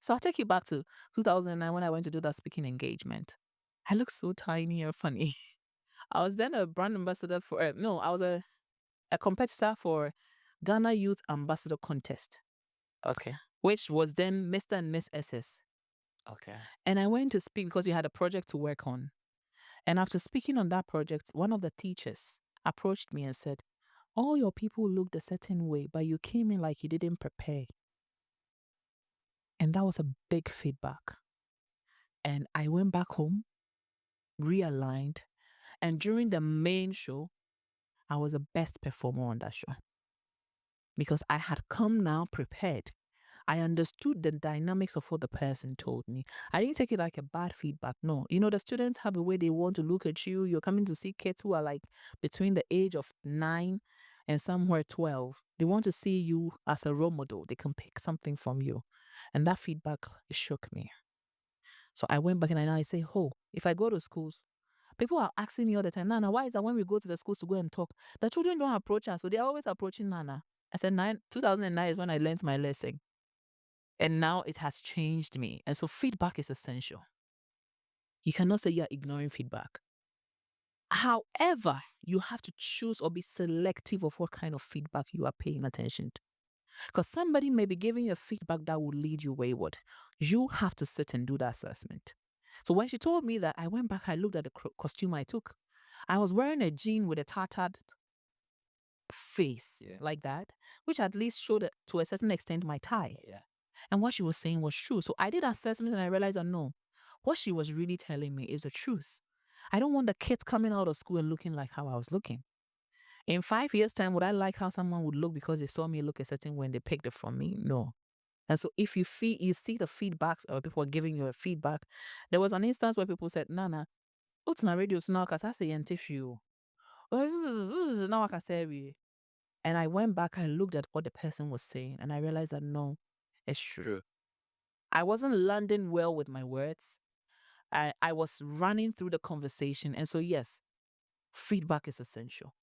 So I'll take you back to 2009 when I went to do that speaking engagement. I looked so tiny and funny. I was then a brand ambassador for, I was a competitor for Ghana Youth Ambassador Contest, Okay. which was then Mr. and Miss SS. Okay. And I went to speak because we had a project to work on. And after speaking on that project, one of the teachers approached me and said, all your people looked a certain way, but you came in like you didn't prepare. And that was a big feedback. And I went back home, realigned, and during the main show, I was the best performer on that show. Because I had come now prepared. I understood the dynamics of what the person told me. I didn't take it like a bad feedback. No. You know, the students have a way they want to look at you. You're coming to see kids who are like between the age of 9 and somewhere 12. They want to see you as a role model. They can pick something from you. And that feedback shook me. So I went back and I say, oh, if I go to schools, people are asking me all the time, Nana, why is that when we go to the schools to go and talk, the children don't approach us? So they're always approaching Nana. I said, 2009 is when I learned my lesson. And now it has changed me. And so feedback is essential. You cannot say you're ignoring feedback. However, you have to choose or be selective of what kind of feedback you are paying attention to. Because somebody may be giving you a feedback that will lead you wayward. You have to sit and do the assessment. So when she told me that, I went back, I looked at the costume I took. I was wearing a jean with a tattered face like that, which at least showed to a certain extent my tie. Yeah. And what she was saying was true. So I did assessment and I realized that no, what she was really telling me is the truth. I don't want the kids coming out of school and looking like how I was looking. In 5 years' time, would I like how someone would look because they saw me look a certain when they picked it from me? No. And so if you see the feedbacks or people are giving you a feedback, there was an instance where people said, Nana, what's na radio now? Because I say tissue. And I went back, I looked at what the person was saying, and I realized that no, it's true. I wasn't landing well with my words. I was running through the conversation. And so, yes, feedback is essential.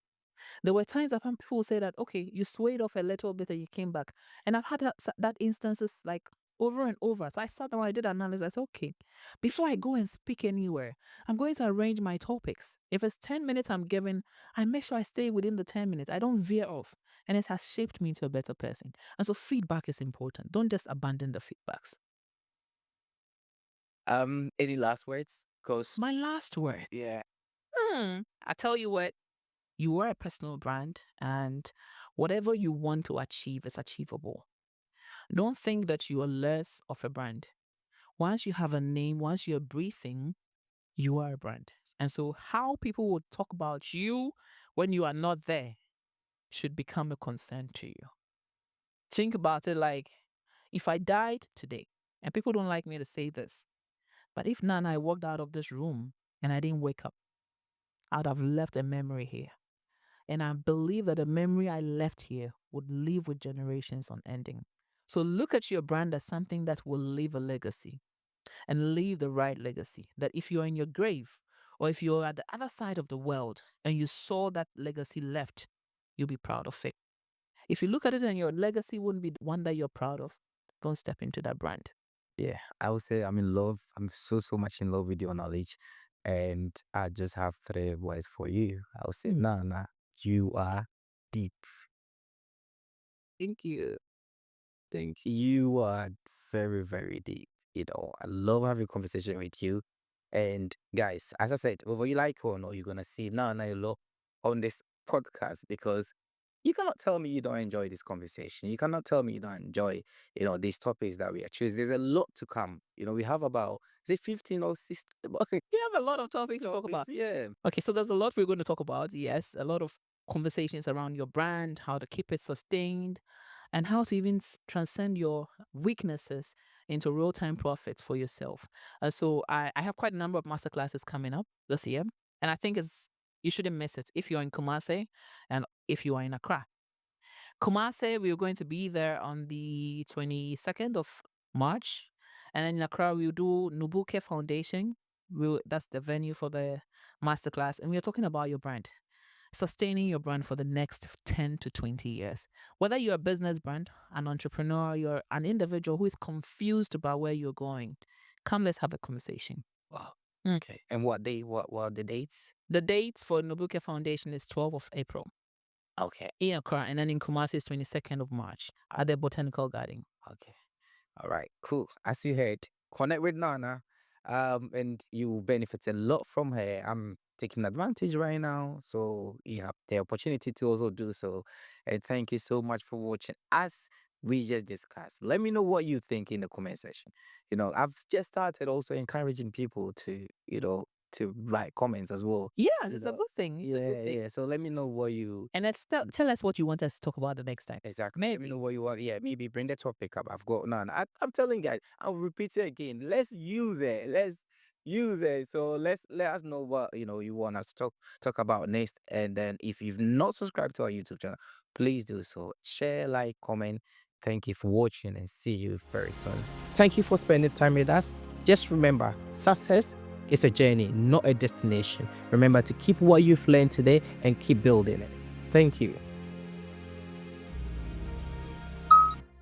There were times I've had people say that, okay, you swayed off a little bit and you came back. And I've had that instances like over and over. So I sat down, I did analysis. I said, okay, before I go and speak anywhere, I'm going to arrange my topics. If it's 10 minutes I'm giving, I make sure I stay within the 10 minutes. I don't veer off. And it has shaped me into a better person. And so feedback is important. Don't just abandon the feedbacks. Any last words? Because My last word. yeah. I tell you what, you are a personal brand and whatever you want to achieve is achievable. Don't think that you are less of a brand. Once you have a name, once you're breathing, you are a brand. And so how people will talk about you when you are not there should become a concern to you. Think about it like, if I died today, and people don't like me to say this, but if Nana, I walked out of this room and I didn't wake up, I'd have left a memory here. And I believe that the memory I left here would live with generations unending. So look at your brand as something that will leave a legacy and leave the right legacy. That if you're in your grave or if you're at the other side of the world and you saw that legacy left, you'll be proud of it. If you look at it and your legacy wouldn't be one that you're proud of, don't step into that brand. Yeah, I would say I'm in love. I'm so much in love with your knowledge. And I just have 3 words for you. I would say, Nana, you are deep. Thank you. Thank you. You are very, very deep. You know, I love having a conversation with you. And guys, as I said, whether you like or not, you're gonna see Nana on this podcast because You cannot tell me you don't enjoy this conversation. You cannot tell me you don't enjoy, these topics that we are choosing. There's a lot to come. We have about, is it 15 or 16 We have a lot of topics to talk about. topics? Yeah. Okay, so there's a lot we're going to talk about. Yes, a lot of conversations around your brand, how to keep it sustained, and how to even transcend your weaknesses into real-time profits for yourself. So I have quite a number of masterclasses coming up this year, and I think you shouldn't miss it if you're in Kumasi and if you are in Accra. Kumasi, we're going to be there on the 22nd of March. And then in Accra, we'll do Nubuke Foundation. That's the venue for the masterclass. And we're talking about your brand, sustaining your brand for the next 10 to 20 years. Whether you're a business brand, an entrepreneur, you're an individual who is confused about where you're going, come, let's have a conversation. Wow. Mm. Okay. And what are the dates? The dates for Nubuke Foundation is 12th of April. Okay. In Accra, and then in Kumasi is 22nd of March at the Botanical Garden. Okay. All right. Cool. As you heard, connect with Nana, and you will benefit a lot from her. I'm taking advantage right now, so you have the opportunity to also do so. And thank you so much for watching. As we just discussed, let me know what you think in the comment section. I've just started also encouraging people to, to write comments as well. Yes, it's a good thing. It's a good Yeah, thing. yeah. So let me know what you And let's tell us what you want us to talk about the next time. exactly. Let me Maybe. know what you want. Yeah, maybe bring the topic up. I've got none. I'm telling you guys, I'll repeat it again. Let's use it. Let's use it. So let us know what you want us to talk about next. And then if you've not subscribed to our YouTube channel, please do so. Share, like, comment. Thank you for watching, and see you very soon. Thank you for spending time with us. Just remember, success is a journey, not a destination. Remember to keep what you've learned today and keep building it. Thank you.